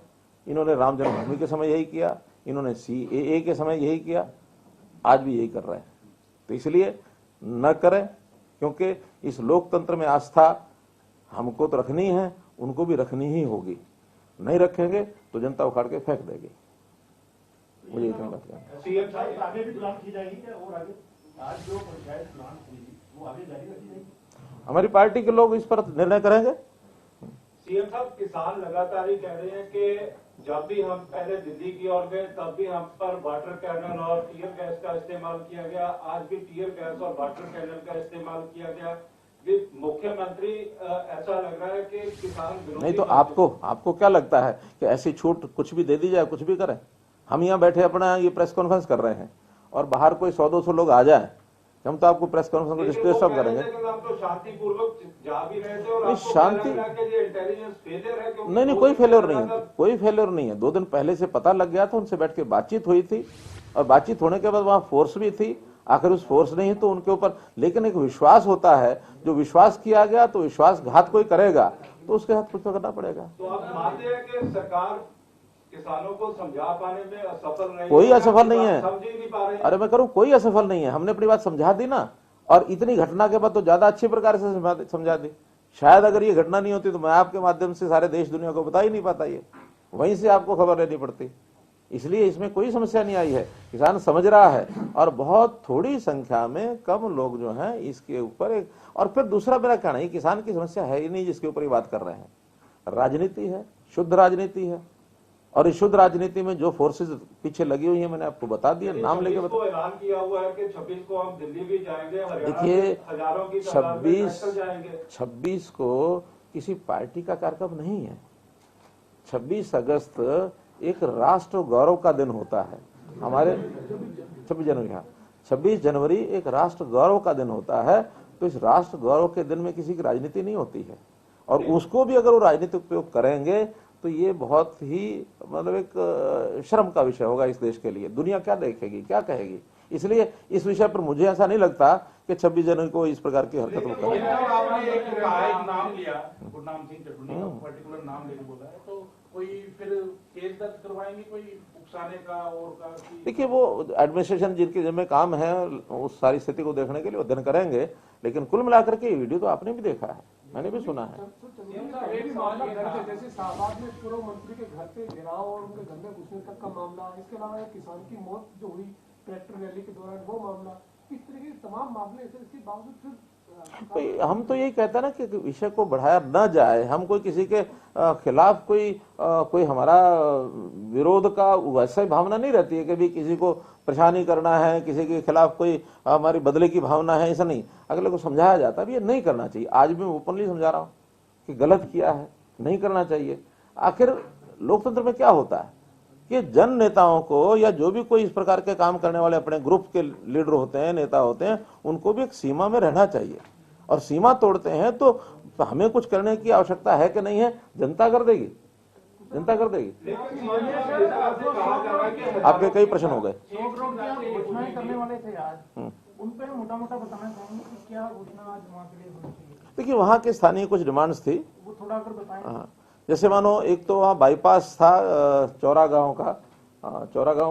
S2: इन्होंने राम जन्मभूमि के समय यही किया, इन्होंने सीएए के समय यही किया, आज भी यही कर रहे हैं। तो इसलिए न करें, क्योंकि इस लोकतंत्र में आस्था हमको तो रखनी है, उनको भी रखनी ही होगी। नहीं रखेंगे तो जनता उखाड़ के फेंक देगी। मुझे इतना बात करना।
S3: आगे भी प्लान की जाएगी क्या? और आगे आज जो पंचायत प्लान हुई वो आगे जारी रखी जाएगी?
S2: हमारी पार्टी के लोग इस पर निर्णय करेंगे।
S3: सीएम साहब, किसान लगातार ही कह रहे हैं कि जब भी हम पहले दिल्ली की ओर गए तब भी हम पर वाटर कैनल और टीयर गैस का इस्तेमाल किया गया, आज भी टीयर गैस और वाटर कैनल का इस्तेमाल किया गया। मुख्यमंत्री ऐसा लग रहा है कि किसान
S2: नहीं तो आपको क्या लगता है कि ऐसी छूट कुछ भी दे दी जाए, कुछ भी करें? हम यहाँ बैठे अपना ये प्रेस कॉन्फ्रेंस कर रहे हैं और बाहर कोई 100-200 लोग आ जाए, हम तो आपको प्रेस कॉन्फ्रेंस को डिस्टर्ब करेंगे।
S3: हम तो शांतिपूर्वक जा भी रहे थे और आपको
S2: शांति
S3: इंटेलिजेंस फेलियर है।
S2: नहीं, कोई फेलियर नहीं है, कोई फेलियर नहीं है। 2 दिन पहले से पता लग गया था, उनसे बैठ के बातचीत हुई थी, और बातचीत होने के बाद वहां फोर्स भी थी। आखिर उस फोर्स नहीं तो उनके ऊपर, लेकिन एक विश्वास होता है, जो विश्वास किया गया तो विश्वासघात कोई करेगा तो उसके साथ कुछ तो करना पड़ेगा।
S3: तो आप मानते हैं कि सरकार किसानों को समझा पाने में असफल नहीं?
S2: कोई असफल नहीं है।
S3: समझ ही नहीं पा रहे हैं।
S2: अरे मैं करूं, कोई असफल नहीं है। हमने अपनी बात समझा दी ना, और इतनी घटना के बाद तो ज्यादा अच्छे प्रकार से समझा दी। शायद अगर ये घटना नहीं होती तो मैं आपके माध्यम से सारे देश दुनिया को बता ही नहीं पाता, ये वहीं से आपको खबर लेनी पड़ती। इसलिए इसमें कोई समस्या नहीं आई है, किसान समझ रहा है, और बहुत थोड़ी संख्या में कम लोग जो हैं इसके ऊपर और फिर दूसरा मेरा कहना है, किसान की समस्या है ही नहीं जिसके ऊपर ये बात कर रहे हैं। राजनीति है, शुद्ध राजनीति है, और इस शुद्ध राजनीति में जो फोर्सेस पीछे लगी हुई है मैंने आपको बता दिया, नाम लेके बता।
S3: ऐलान किया हुआ है कि 26 को हम दिल्ली भी जाएंगे।
S2: देखिए,
S3: हजारों की तादाद में पैदल जाएंगे।
S2: 26 को किसी पार्टी का कार्यक्रम नहीं है। 26 अगस्त एक राष्ट्र गौरव का दिन होता है, हमारे 26 जनवरी, हाँ 26 जनवरी एक राष्ट्र गौरव का दिन होता है। तो इस राष्ट्र गौरव के दिन में किसी की राजनीति नहीं होती है, और उसको भी अगर वो राजनीतिक उपयोग करेंगे तो ये बहुत ही मतलब एक शर्म का विषय होगा इस देश के लिए। दुनिया क्या देखेगी, क्या कहेगी। इसलिए इस विषय पर मुझे ऐसा नहीं लगता कि 26 जनवरी को इस प्रकार की हरकत वो करें।
S4: आपने एक नाम लिया, गुरनाम सिंह चटर्जी का पर्टिकुलर नाम लेके बोला है, तो कोई फिर केस दर्ज करवाएंगे कोई उकसाने का और का?
S2: देखिए वो एडमिनिस्ट्रेशन जिनके जिम्मे काम है उस सारी स्थिति को देखने के लिए अध्ययन करेंगे, लेकिन कुल मिलाकर के वीडियो तो आपने भी देखा है, मैंने भी सुना है।
S5: जैसे शाहबाद में पूर्व मंत्री के घर पे घेराव और उनके घर में घुसने तक का मामला, इसके अलावा एक किसान की मौत जो हुई ट्रैक्टर रैली के दौरान वो मामला, इस तरह के तमाम मामले ऐसे, इसके बावजूद फिर
S2: हम तो यही कहते हैं ना कि विषय को बढ़ाया न जाए। हम कोई किसी के खिलाफ कोई हमारा विरोध का वैसे भावना नहीं रहती है कि भी किसी को परेशानी करना है, किसी के खिलाफ कोई हमारी बदले की भावना है, ऐसा नहीं। अगले को समझाया जाता है ये नहीं करना चाहिए। आज भी मैं ओपनली समझा रहा हूँ कि गलत किया है, नहीं करना चाहिए। आखिर लोकतंत्र में क्या होता है कि जन नेताओं को या जो भी कोई इस प्रकार के काम करने वाले अपने ग्रुप के लीडर होते हैं, नेता होते हैं, उनको भी एक सीमा में रहना चाहिए। और सीमा तोड़ते हैं तो हमें कुछ करने की आवश्यकता है कि नहीं है, जनता कर देगी, जनता कर देगी। आपके कई प्रश्न हो गए।
S5: करने वाले थे आज, उन पे मोटा मोटा बताना चाहेंगे कि क्या घोषणा आज वहाँ के लिए होनी चाहिए?
S2: देखिए वहाँ के स्थानीय कुछ डिमांड्स थी,
S5: वो थोड़ा अगर बताएं।
S2: हाँ, जैसे मानो एक तो वहाँ बाईपास था चौरा गांव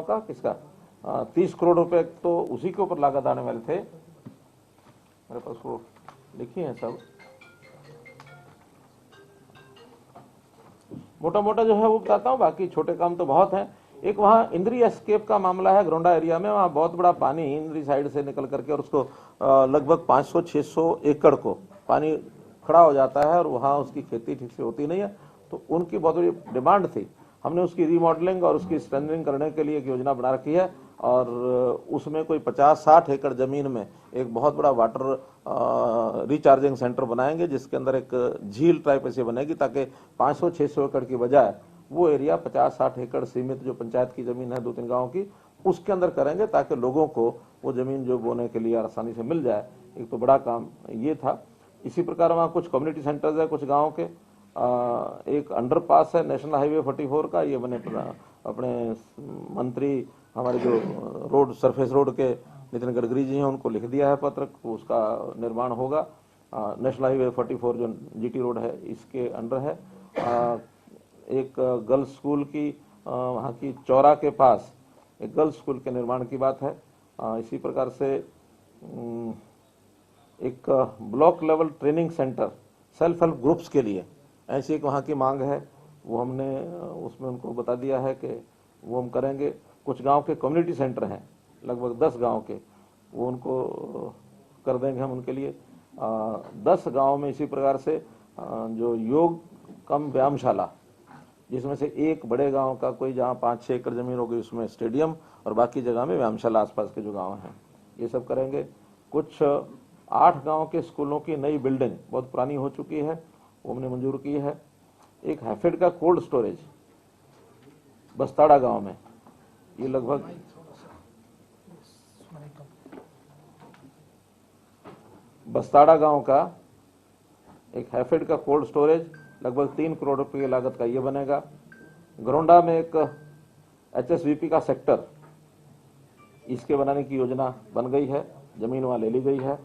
S2: का किसका 30 करोड़ रुपए तो उसी के ऊपर लागत आने वाले थे। मेरे पास वो लिखी है सब, मोटा मोटा जो है वो बताता हूँ, बाकी छोटे काम तो बहुत हैं। एक वहाँ इंद्री एस्केप का मामला है घरोंडा एरिया में। वहाँ बहुत बड़ा पानी इंद्री साइड से निकल करके और उसको लगभग 500-600 एकड़ को पानी खड़ा हो जाता है और वहाँ उसकी खेती ठीक से होती नहीं है। तो उनकी बहुत बड़ी डिमांड थी। हमने उसकी रीमॉडलिंग और उसकी स्ट्रेंथनिंग करने के लिए एक योजना बना रखी है, और उसमें कोई 50-60 एकड़ जमीन में एक बहुत बड़ा वाटर रिचार्जिंग सेंटर बनाएंगे, जिसके अंदर एक झील टाइप ऐसे बनेगी ताकि 500-600 एकड़ की बजाय वो एरिया 50-60 एकड़ सीमित जो पंचायत की जमीन है 2-3 गाँव की, उसके अंदर करेंगे ताकि लोगों को वो जमीन जो बोने के लिए आसानी से मिल जाए। एक तो बड़ा काम ये था। इसी प्रकार वहाँ कुछ कम्युनिटी सेंटर्स है कुछ गाँव के। एक अंडरपास है नेशनल हाईवे 44 का, ये बने अपने मंत्री हमारे जो रोड सरफेस रोड के नितिन गडकरी जी हैं उनको लिख दिया है पत्र, उसका निर्माण होगा। नेशनल हाईवे 44 जो जीटी रोड है इसके अंडर है। एक गर्ल्स स्कूल की वहाँ की चौरा के पास एक गर्ल्स स्कूल के निर्माण की बात है। इसी प्रकार से एक block level training centre self help groups के लिए ऐसी एक वहाँ की मांग है, वो हमने उसमें उनको बता दिया है कि वो हम करेंगे। कुछ गांव के कम्युनिटी सेंटर हैं लगभग 10 गांव के, वो उनको कर देंगे हम उनके लिए। 10 गांव में इसी प्रकार से जो योग कम व्यायामशाला, जिसमें से एक बड़े गांव का कोई जहां 5-6 एकड़ जमीन होगी उसमें स्टेडियम और बाकी जगह में व्यायामशाला आसपास के जो गांव हैं ये सब करेंगे। कुछ 8 गांव के स्कूलों की नई बिल्डिंग बहुत पुरानी हो चुकी है, वो हमने मंजूर की है। एक हैफेड का कोल्ड स्टोरेज बस्ताड़ा गांव में, ये लगभग बस्ताड़ा गांव का एक हैफेड का कोल्ड स्टोरेज लगभग 3 करोड़ रुपए की लागत का ये बनेगा। घरोंडा में एक एचएसवीपी का सेक्टर, इसके बनाने की योजना बन गई है, जमीन वहां ले ली गई है।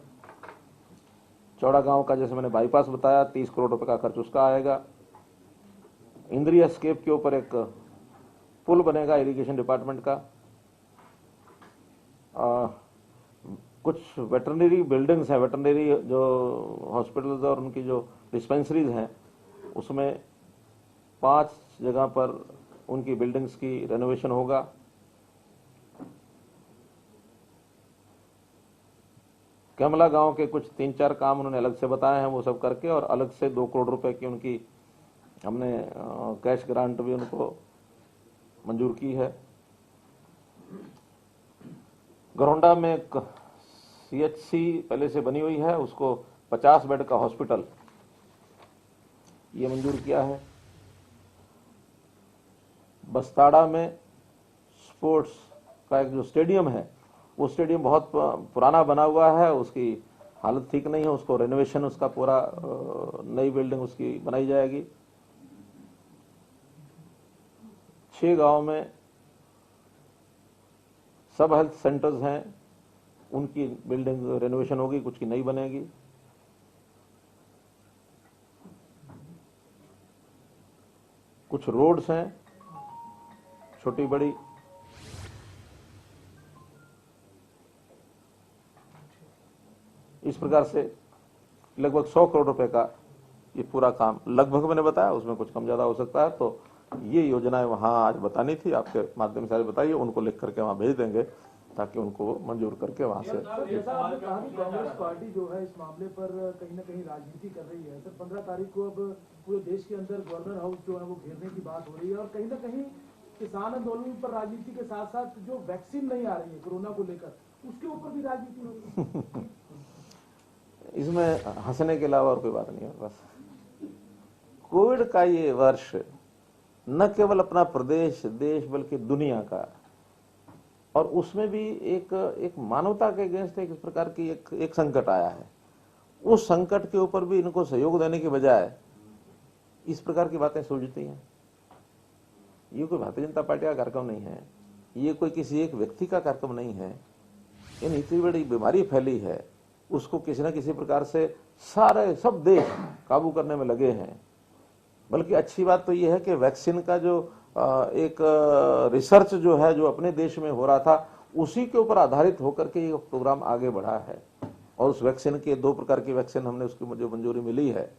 S2: चौड़ा गांव का जैसे मैंने बाईपास बताया 30 करोड़ रुपए का खर्च उसका आएगा। इंद्री एस्केप के ऊपर एक पुल बनेगा इरिगेशन डिपार्टमेंट का। कुछ वेटरनरी बिल्डिंग्स हैं, वेटरनरी जो हॉस्पिटल्स और उनकी जो डिस्पेंसरीज हैं उसमें 5 जगह पर उनकी बिल्डिंग्स की रेनोवेशन होगा। कमला गांव के कुछ 3-4 काम उन्होंने अलग से बताए हैं, वो सब करके और अलग से 2 करोड़ रुपए की उनकी हमने कैश ग्रांट भी उनको मंजूर की है। घरोंडा में एक सीएचसी पहले से बनी हुई है, उसको 50 बेड का हॉस्पिटल ये मंजूर किया है। बस्ताड़ा में स्पोर्ट्स का एक जो स्टेडियम है, वो स्टेडियम बहुत पुराना बना हुआ है, उसकी हालत ठीक नहीं है, उसको रेनोवेशन, उसका पूरा नई बिल्डिंग उसकी बनाई जाएगी। 6 गांव में सब हेल्थ सेंटर्स हैं, उनकी बिल्डिंग रेनोवेशन होगी, कुछ की नई बनेगी। कुछ रोड्स हैं छोटी बड़ी, इस प्रकार से लगभग 100 करोड़ रुपए का ये पूरा काम लगभग मैंने बताया, उसमें कुछ कम ज्यादा हो सकता है। तो ये योजनाएं वहां आज बतानी थी, आपके माध्यम से आज बताइए, उनको लिख करके वहां भेज देंगे ताकि उनको मंजूर करके वहां से।
S5: जैसा आपने कहा कि कांग्रेस पार्टी जो है इस मामले पर कहीं ना कहीं राजनीति कर रही है। सर 15 तारीख को अब पूरे देश के अंदर गवर्नर हाउस जो है वो घेरने की बात हो रही है और कहीं ना कहीं किसान आंदोलन पर राजनीति के साथ साथ जो वैक्सीन नहीं आ रही है कोरोना को लेकर, उसके ऊपर भी राजनीति हो रही है।
S2: इसमें हंसने के अलावा और कोई बात नहीं है। बस कोविड का ये वर्ष न केवल अपना प्रदेश देश बल्कि दुनिया का, और उसमें भी एक मानवता के अगेंस्ट एक प्रकार की एक संकट आया है। उस संकट के ऊपर भी इनको सहयोग देने के बजाय इस प्रकार की बातें सूझती हैं। ये कोई भारतीय जनता पार्टी का कार्यक्रम नहीं है, ये कोई किसी एक व्यक्ति का कार्यक्रम नहीं है। इन इतनी बड़ी बीमारी फैली है, उसको किसी न किसी प्रकार से सारे सब देश काबू करने में लगे हैं। बल्कि अच्छी बात तो यह है कि वैक्सीन का जो एक रिसर्च जो है, जो अपने देश में हो रहा था, उसी के ऊपर आधारित होकर के ये प्रोग्राम आगे बढ़ा है। और उस वैक्सीन के 2 प्रकार की वैक्सीन हमने उसकी जो मंजूरी मिली है,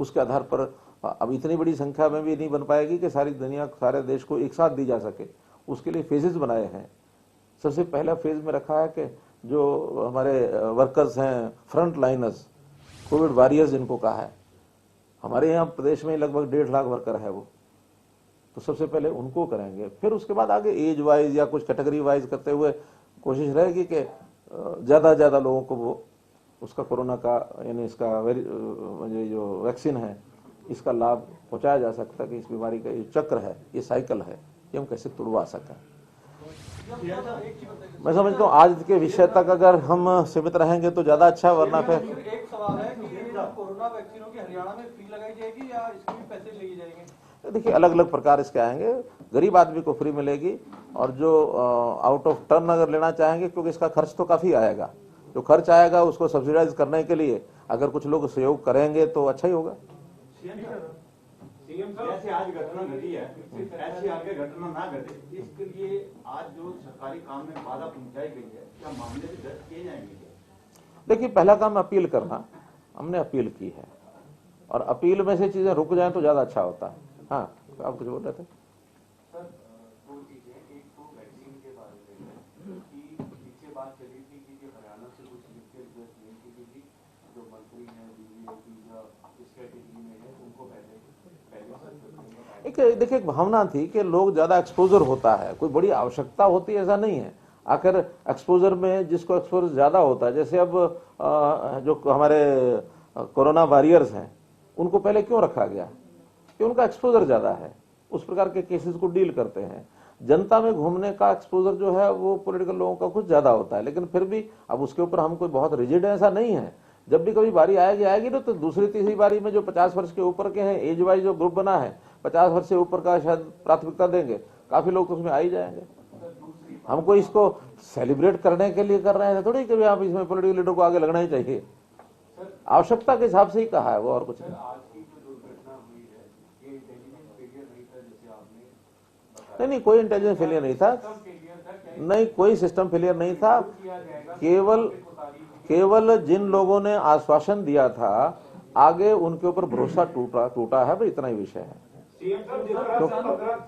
S2: उसके आधार पर अब इतनी बड़ी संख्या में भी नहीं बन पाएगी कि सारी दुनिया सारे देश को एक साथ दी जा सके। उसके लिए फेजेस बनाए हैं। सबसे पहला फेज में रखा है कि जो हमारे वर्कर्स हैं, फ्रंट लाइनर्स, कोविड वॉरियर्स जिनको कहा है, हमारे यहाँ प्रदेश में लगभग 1.5 लाख वर्कर है वो, तो सबसे पहले उनको करेंगे। फिर उसके बाद आगे एज वाइज या कुछ कैटेगरी वाइज करते हुए कोशिश रहेगी कि ज्यादा ज्यादा लोगों को वो उसका कोरोना का यानी इसका जो वैक्सीन है इसका लाभ पहुंचाया जा सकता है कि इस बीमारी का ये चक्र है, ये साइकिल है, ये हम कैसे तोड़वा सकें। मैं समझता हूँ आज के विषय तक अगर हम सीमित रहेंगे तो ज्यादा अच्छा, वरना फिर
S6: एक सवाल है कि कोरोना वैक्सीनों की हरियाणा में फ्री लगाई जाएगी या इसके भी पैसे लिए जाएंगे?
S2: देखिए अलग अलग प्रकार इसके आएंगे। गरीब आदमी को फ्री मिलेगी, और जो आउट ऑफ टर्न अगर लेना चाहेंगे, क्योंकि इसका खर्च तो काफी आएगा, जो खर्च आएगा उसको सब्सिडाइज करने के लिए अगर कुछ लोग सहयोग करेंगे तो अच्छा ही होगा।
S3: सीएम साहब,
S7: जैसे आज घटना घटी है, ऐसी आगे घटना ना घटे, इसके लिए आज जो सरकारी काम में बाधा पहुंचाई गई है, क्या मामले भी दर्ज किए जाएंगे?
S2: देखिए पहला काम अपील करना, हमने अपील की है, और अपील में से चीजें रुक जाएं तो ज्यादा अच्छा होता है। हाँ, आप कुछ बोल रहे थे?
S8: सर 2 चीजें, एक तो वैक्सीन के बारे में कि पीछे बात चली थी कि हरियाणा से कुछ लिखकर रिक्वेस्ट नहीं की थी, जो मंत्री हैं बीजेपी या इस कैटेगरी में है उनको पहले
S2: देखिए एक भावना थी कि लोग ज्यादा एक्सपोजर होता है, कोई बड़ी आवश्यकता होती है ऐसा नहीं है। आखिर एक्सपोजर में जिसको एक्सपोजर ज्यादा होता है, जैसे अब जो हमारे कोरोना वॉरियर्स हैं उनको पहले क्यों रखा गया कि उनका एक्सपोजर ज्यादा है, उस प्रकार के केसेस को डील करते हैं। जनता में घूमने का एक्सपोजर जो है वो पॉलिटिकल लोगों का कुछ ज्यादा होता है, लेकिन फिर भी अब उसके ऊपर हम कोई बहुत रिजिड ऐसा नहीं है। जब भी कभी बारी आएगी ना, तो दूसरी तीसरी बारी में जो 50 वर्ष के ऊपर के हैं, एज वाइज जो ग्रुप बना है 50 वर्ष से ऊपर का शायद प्राथमिकता देंगे, काफी लोग तो उसमें आ ही जाएंगे। हमको इसको सेलिब्रेट करने के लिए कर रहे हैं थोड़ी, कभी आप इसमें पॉलिटिकल लीडर को आगे लगना ही चाहिए। आवश्यकता के हिसाब से ही कहा है वो, और कुछ नहीं।
S8: आज की जो दुर्घटना हुई है ये इंटेलिजेंस फेलियर नहीं था जैसे आपने बताया?
S2: नहीं, कोई इंटेलिजेंस फेलियर नहीं था, नहीं कोई सिस्टम फेलियर नहीं था। केवल जिन लोगों ने आश्वासन दिया था आगे उनके ऊपर भरोसा टूटा है, भाई इतना ही विषय है।
S3: सीएम साहब, जिस
S5: सर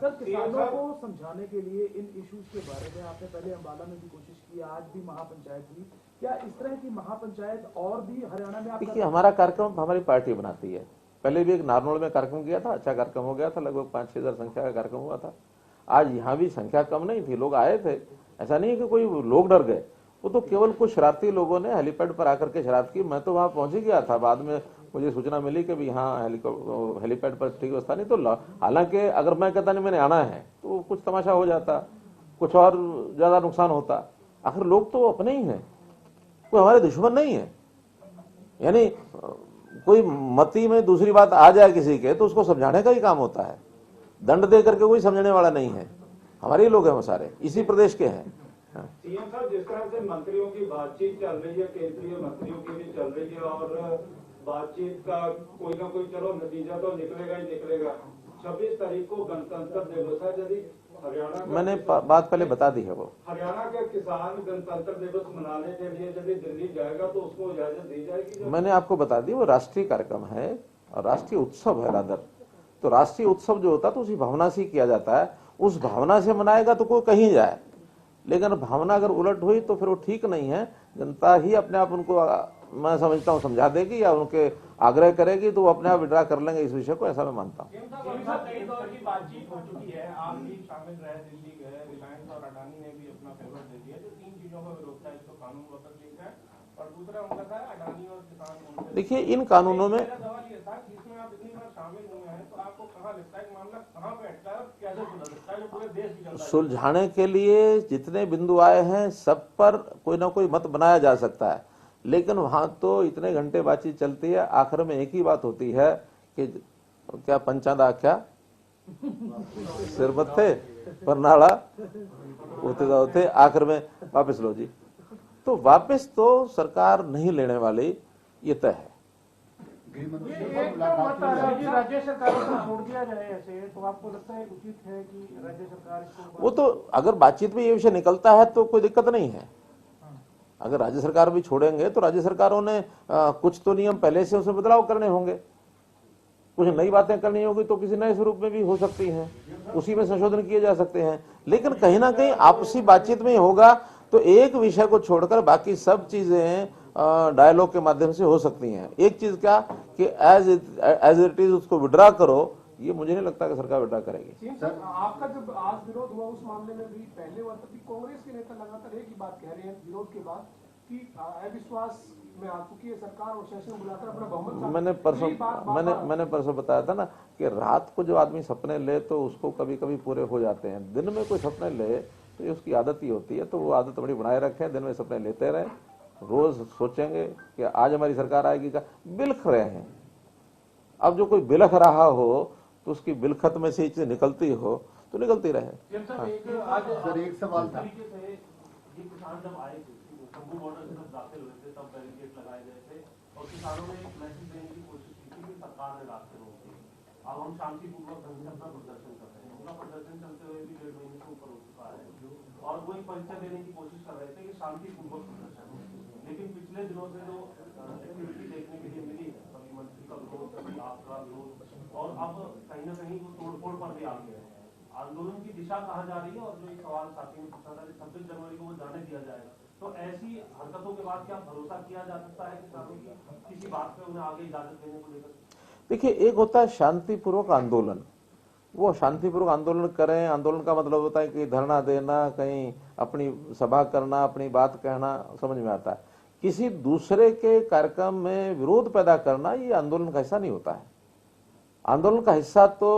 S3: तरह
S5: किसानों को समझाने के लिए इन इश्यूज के बारे में आपने पहले अम्बाला में भी कोशिश की, आज भी महापंचायत हुई, क्या इस तरह की महापंचायत और भी हरियाणा में?
S2: देखिए हमारा कार्यक्रम हमारी पार्टी बनाती है। पहले भी एक नारनौल में कार्यक्रम किया था, अच्छा कार्यक्रम हो गया था, लगभग 5-6 हजार संख्या का कार्यक्रम हुआ था। आज यहाँ भी संख्या कम नहीं थी, लोग आए थे, ऐसा नहीं है कि कोई लोग डर गए। वो तो केवल कुछ शरारती लोगों ने हेलीपैड पर आकर के शरारत की। मैं तो वहां पहुंच ही गया था, बाद में मुझे सूचना मिली कि यहाँ हेलीपैड पर ठीक व्यवस्था नहीं, तो हालांकि अगर मैं कहता नहीं मैंने आना है तो कुछ तमाशा हो जाता, कुछ और ज्यादा नुकसान होता। आखिर लोग तो अपने ही हैं, कोई हमारे दुश्मन नहीं है। यानी कोई मती में दूसरी बात आ जाए किसी के तो उसको समझाने का ही काम होता है, दंड दे करके कोई समझने वाला नहीं है। हमारे ही लोग हैं, वो सारे इसी प्रदेश के हैं।
S3: सीएम साहब, जिस तरह से मंत्रियों की बातचीत चल रही है, केंद्रीय मंत्रियों की भी चल रही है, और बातचीत का कोई ना कोई चलो नतीजा तो निकलेगा ही निकलेगा। 26 तारीख को गणतंत्र दिवस है, यदि हरियाणा
S2: मैंने बात पहले बता दी है। वो
S3: हरियाणा के किसान गणतंत्र दिवस मनाने के लिए यदि दिल्ली जाएगा तो उसको इजाजत दी जाएगी?
S2: मैंने आपको बता दी, वो राष्ट्रीय कार्यक्रम है और राष्ट्रीय उत्सव है रादर। तो राष्ट्रीय उत्सव जो होता है तो उसी भावना से किया जाता है, उस भावना से मनाएगा तो कोई कहीं जाए, लेकिन भावना अगर उलट हुई तो फिर वो ठीक नहीं है। जनता ही अपने आप उनको, मैं समझता हूँ, समझा देगी या उनके आग्रह करेगी तो वो अपने आप विड्रा कर लेंगे इस विषय को, ऐसा मैं मानता हूँ।
S4: कई दौर की बातचीत हो चुकी है, आप भी शामिल रहे, दिल्ली गए, रिलायंस और अडानी ने भी अपना फेवर दे दिया। जो 3 चीजों का विरोध था, एक तो कानून वापस लिखा है और दूसरा उनका था अडानी और किसान।
S2: देखिए, इन कानूनों में
S4: सवाल ये था कि इसमें आप इतनी बार शामिल हुए हैं तो आपको कहाँ लगता है मामला कहाँ पे अटका है और कैसे सुलझ सकता है, जो पूरे देश की जनता
S2: सुलझाने के लिए जितने बिंदु आए हैं सब पर कोई ना कोई मत बनाया जा सकता है, लेकिन वहां तो इतने घंटे बातचीत चलती है, आखिर में एक ही बात होती है कि क्या पंचादा क्या सिरबत थे परनाड़ा होते, आखिर में वापस लो जी। तो वापस तो सरकार नहीं लेने वाली, ये तय है।
S5: राज्य सरकार को छोड़ दिया जाए ऐसे, तो आपको लगता है उचित है कि राज्य सरकार इसको?
S2: वो तो अगर बातचीत में ये विषय निकलता है तो कोई दिक्कत नहीं है। अगर राज्य सरकार भी छोड़ेंगे तो राज्य सरकारों ने कुछ तो नियम पहले से उसमें बदलाव करने होंगे, कुछ नई बातें करनी होगी तो किसी नए स्वरूप में भी हो सकती हैं, उसी में संशोधन किए जा सकते हैं। लेकिन कहीं ना कहीं आपसी बातचीत में ही होगा, तो एक विषय को छोड़कर बाकी सब चीजें डायलॉग के माध्यम से हो सकती हैं। एक चीज क्या कि एज इट इज उसको विड्रा करो, ये मुझे नहीं लगता कि सरकार विड्रा करेगी।
S5: सर, आपका जब आज विरोध हुआ उस मामले में भी पहले बार तक कांग्रेस के नेता लगातार एक ही बात कह रहे हैं विरोध के बाद कि अविश्वास में आ चुकी है सरकार और सेशन बुलाकर अपना बहुमत।
S2: मैंने परसों बताया था ना कि रात को जो आदमी सपने ले तो उसको कभी कभी पूरे हो जाते हैं, दिन में कोई सपने ले तो ये उसकी आदत ही होती है। तो वो आदत बड़ी बनाए रखें, दिन में सपने लेते रहे, रोज सोचेंगे कि आज हमारी सरकार आएगी का, बिलख रहे हैं। अब जो कोई बिलख रहा हो तो उसकी बिलखत में से चीज निकलती हो तो निकलती रहे।
S7: सर, एक सवाल था।
S8: ये किसान जब आए थे, शंभू बॉर्डर से जब दाखिल हुए थे तब बैरिकेड लगाए गए थे और किसानों ने एक मैसेज देने की कोशिश की थी कि सरकार ने रास्ते रोक दिए। अब हम शांतिपूर्वक ढंग से अपना प्रदर्शन कर रहे हैं। उनका प्रदर्शन चलते हुए भी 1.5 महीने से ऊपर हो चुका है और वही परिचय देने की कोशिश कर रहे थे कि शांतिपूर्वक प्रदर्शन हो। लेकिन पिछले दिनों से जो एक्टिविटी देखने के लिए मिली है, कभी मंत्री का विरोध, कभी आपका विरोध, और अब कहीं ना कहीं वो तोड़फोड़ पर भी आ गए हैं। आंदोलन की दिशा कहाँ जा रही है? और जो एक सवाल साथी ने पूछा था कि 26 जनवरी को वो जाने दिया जाएगा, तो ऐसी हरकतों के बाद क्या भरोसा किया जा सकता है किसानों की किसी बात पे उन्हें आगे इजाजत देने को लेकर?
S2: देखिए, एक होता है शांतिपूर्वक आंदोलन, वो शांतिपूर्वक आंदोलन करें। आंदोलन का मतलब होता है कि धरना देना, कहीं अपनी सभा करना, अपनी बात कहना, समझ में आता है। किसी दूसरे के कार्यक्रम में विरोध पैदा करना ये आंदोलन का हिस्सा नहीं होता है। आंदोलन का हिस्सा तो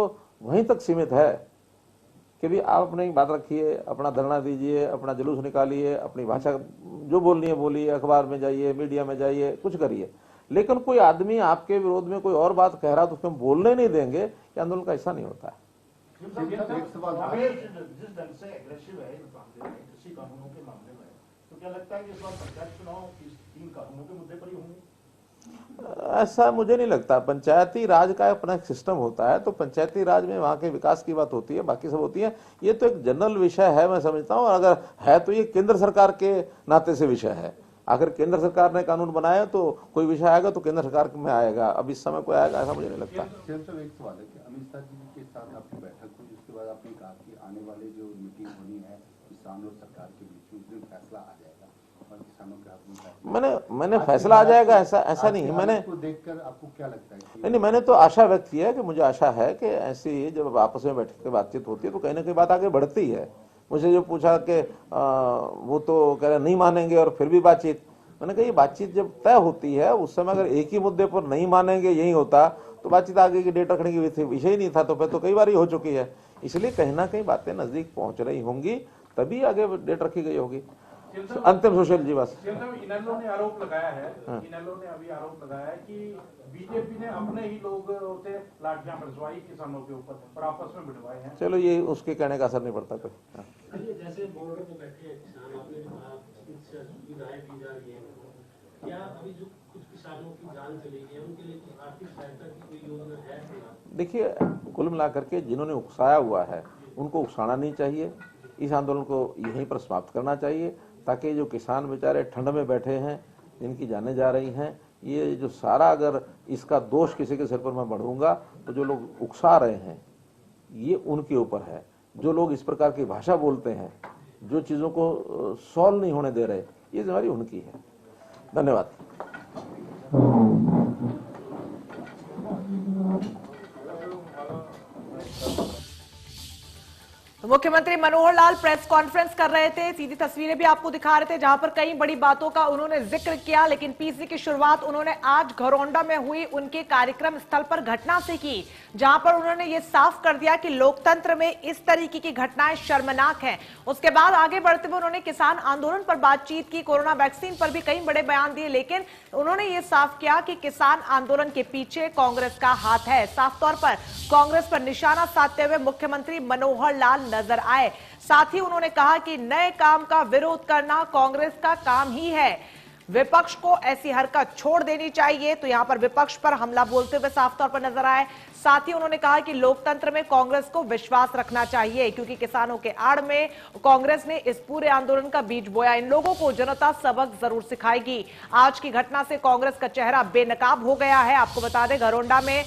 S2: वहीं तक सीमित है कि भी आप अपनी बात रखिए, अपना धरना दीजिए, अपना जुलूस निकालिए, अपनी भाषा जो बोलनी है बोलिए, अखबार में जाइए, मीडिया में जाइए, कुछ करिए। लेकिन कोई आदमी आपके विरोध में कोई और बात कह रहा तो उसको बोलने नहीं देंगे, ये आंदोलन का हिस्सा नहीं होता है।
S7: एक सवाल था।
S4: जिस ढंग से एग्रेसिव है कृषि कानूनों के मामले में, तो क्या लगता है कि इस बार पंचायत चुनाव इस 3 कानूनों के मुद्दे पर ही होंगे?
S2: ऐसा मुझे नहीं लगता। पंचायती राज का अपना सिस्टम होता है, तो पंचायती राज में वहाँ के विकास की बात होती है, बाकी सब होती है। ये तो एक जनरल विषय है, मैं समझता हूँ। और अगर है तो ये केंद्र सरकार के नाते से विषय है। अगर केंद्र सरकार ने कानून बनाया तो कोई विषय आएगा तो केंद्र सरकार में आएगा, अब इस समय कोई आएगा ऐसा मुझे नहीं लगता।
S7: सिर्फ एक सवाल है कि अमित शाह जी के साथ आपकी बैठक हुई, जिसके बाद आपने कहा कि आने वाले जो मीटिंग होनी है किसान और सरकार के बीच में फैसला आ जाएगा और किसानों के हाथ में
S2: मैंने फैसला आ जाएगा ऐसा नहीं। मैंने
S7: देखकर आपको क्या लगता है?
S2: नहीं, मैंने तो आशा व्यक्त किया है कि मुझे आशा है कि ऐसी जब आपस में बैठ के बातचीत होती है तो कहीं ना कहीं बात आगे बढ़ती है। मुझे जो पूछा कि वो तो कह रहे नहीं मानेंगे और फिर भी बातचीत, मैंने कहा ये बातचीत जब तय होती है उस समय अगर एक ही मुद्दे पर नहीं मानेंगे यही होता तो बातचीत आगे की डेट रखने की विषय ही नहीं था, तो फिर तो कई बार ही हो चुकी है। इसलिए कहीं ना कहीं बातें नजदीक पहुंच रही होंगी, तभी आगे डेट रखी गई होगी। अंतिम सोशल जी बस।
S4: इनेलो ने आरोप लगाया है, इनेलो ने अभी आरोप लगाया है कि बीजेपी ने अपने ही लोगों से लाठियां बरसवाई किसानों के ऊपर और आपस में भिड़वाए हैं।
S2: चलो ये उसके कहने का असर नहीं पड़ता कोई।
S9: जैसे बॉर्डर पे बैठे हैं किसान, आपने जो कहा सुविधाएं दी जा रही है, क्या अभी जो कुछ किसानों की जान चली गई है उनके लिए कुछ आर्थिक सहायता की कोई योजना है?
S2: देखिए, कुल मिलाकर के जिन्होंने उकसाया हुआ है उनको उकसाना नहीं चाहिए। इस आंदोलन को यहीं पर समाप्त करना चाहिए, ताकि जो किसान बेचारे ठंड में बैठे हैं, जिनकी जानें जा रही हैं, ये जो सारा अगर इसका दोष किसी के सिर पर मैं बढ़ूंगा तो जो लोग उकसा रहे हैं ये उनके ऊपर है। जो लोग इस प्रकार की भाषा बोलते हैं, जो चीज़ों को सॉल्व नहीं होने दे रहे, ये जिम्मेदारी उनकी है। धन्यवाद।
S1: तो मुख्यमंत्री मनोहर लाल प्रेस कॉन्फ्रेंस कर रहे थे, सीधी तस्वीरें भी आपको दिखा रहे थे, जहां पर कई बड़ी बातों का उन्होंने जिक्र किया। लेकिन पीसी की शुरुआत उन्होंने आज घरौंडा में हुई उनके कार्यक्रम स्थल पर घटना से की, जहां पर उन्होंने ये साफ कर दिया कि लोकतंत्र में इस तरीके की घटनाएं शर्मनाक हैं। उसके बाद आगे बढ़ते हुए उन्होंने किसान आंदोलन पर बातचीत की, कोरोना वैक्सीन पर भी कई बड़े बयान दिए, लेकिन उन्होंने ये साफ किया कि किसान आंदोलन के पीछे कांग्रेस का हाथ है। साफ तौर पर कांग्रेस पर निशाना साधते हुए मुख्यमंत्री मनोहर लाल नजर आए। साथ ही उन्होंने कहा कि नए काम का विरोध करना कांग्रेस का काम ही है, विपक्ष को ऐसी हरकत छोड़ देनी चाहिए। तो यहां पर विपक्ष पर हमला बोलते हुए साफ तौर पर नजर आए। साथ ही उन्होंने कहा कि लोकतंत्र में कांग्रेस को विश्वास रखना चाहिए, क्योंकि किसानों के आड़ में कांग्रेस ने इस पूरे आंदोलन का बीज बोया। इन लोगों को जनता सबक जरूर सिखाएगी। आज की घटना से कांग्रेस का चेहरा बेनकाब हो गया है। आपको बता दें, घरौंडा में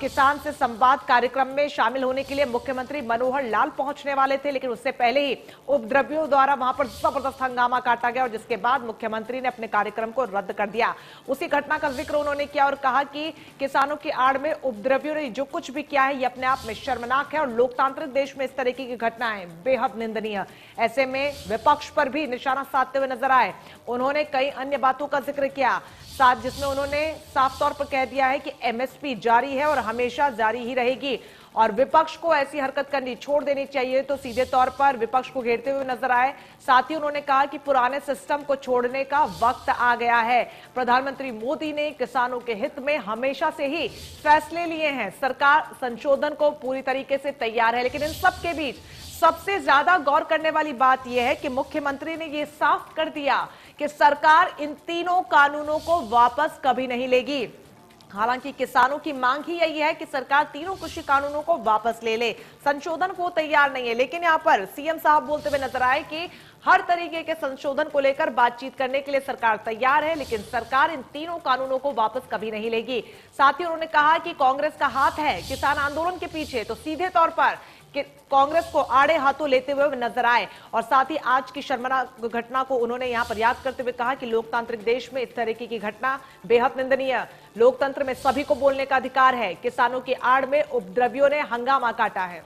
S1: किसान से संवाद कार्यक्रम में शामिल होने के लिए मुख्यमंत्री मनोहर लाल पहुंचने वाले थे, लेकिन उससे पहले ही उपद्रवियों द्वारा वहां पर जबरदस्त हंगामा काटा गया और जिसके बाद मुख्यमंत्री ने अपने कार्यक्रम को रद्द कर दिया। उसी घटना का जिक्र उन्होंने किया और कहा कि किसानों की आड़ में उपद्रवियों ने जो कुछ भी किया है ये अपने आप में शर्मनाक है और लोकतांत्रिक देश में इस तरीके की घटनाएं बेहद निंदनीय। ऐसे में विपक्ष पर भी निशाना साधते हुए नजर आए। उन्होंने कई अन्य बातों का जिक्र किया, साथ जिसमें उन्होंने साफ तौर पर कह दिया है कि एमएसपी जारी है और हमेशा जारी ही रहेगी और विपक्ष को ऐसी हरकत करनी छोड़ देनी चाहिए। तो सीधे तौर पर विपक्ष को घेरते हुए नजर आए। साथ ही उन्होंने कहा कि पुराने सिस्टम को छोड़ने का वक्त आ गया है। प्रधानमंत्री मोदी ने किसानों के हित में हमेशा से ही फैसले लिए हैं। सरकार संशोधन को पूरी तरीके से तैयार है, लेकिन इन सब के बीच सबसे ज्यादा गौर करने वाली बात यह है कि मुख्यमंत्री ने यह साफ कर दिया कि सरकार इन तीनों कानूनों को वापस कभी नहीं लेगी। हालांकि किसानों की मांग ही यही है कि सरकार तीनों कृषि कानूनों को वापस ले ले, संशोधन को तैयार नहीं है। लेकिन यहां पर सीएम साहब बोलते हुए नजर आए कि हर तरीके के संशोधन को लेकर बातचीत करने के लिए सरकार तैयार है, लेकिन सरकार इन तीनों कानूनों को वापस कभी नहीं लेगी। साथ ही उन्होंने कहा कि कांग्रेस का हाथ है किसान आंदोलन के पीछे, तो सीधे तौर पर कांग्रेस को आड़े हाथों लेते हुए नजर आए। और साथ ही आज की शर्मनाक घटना को उन्होंने यहां पर याद करते हुए कहा कि लोकतांत्रिक देश में इस तरीके की घटना बेहद निंदनीय। लोकतंत्र में सभी को बोलने का अधिकार है। किसानों की आड़ में उपद्रवियों ने हंगामा काटा है।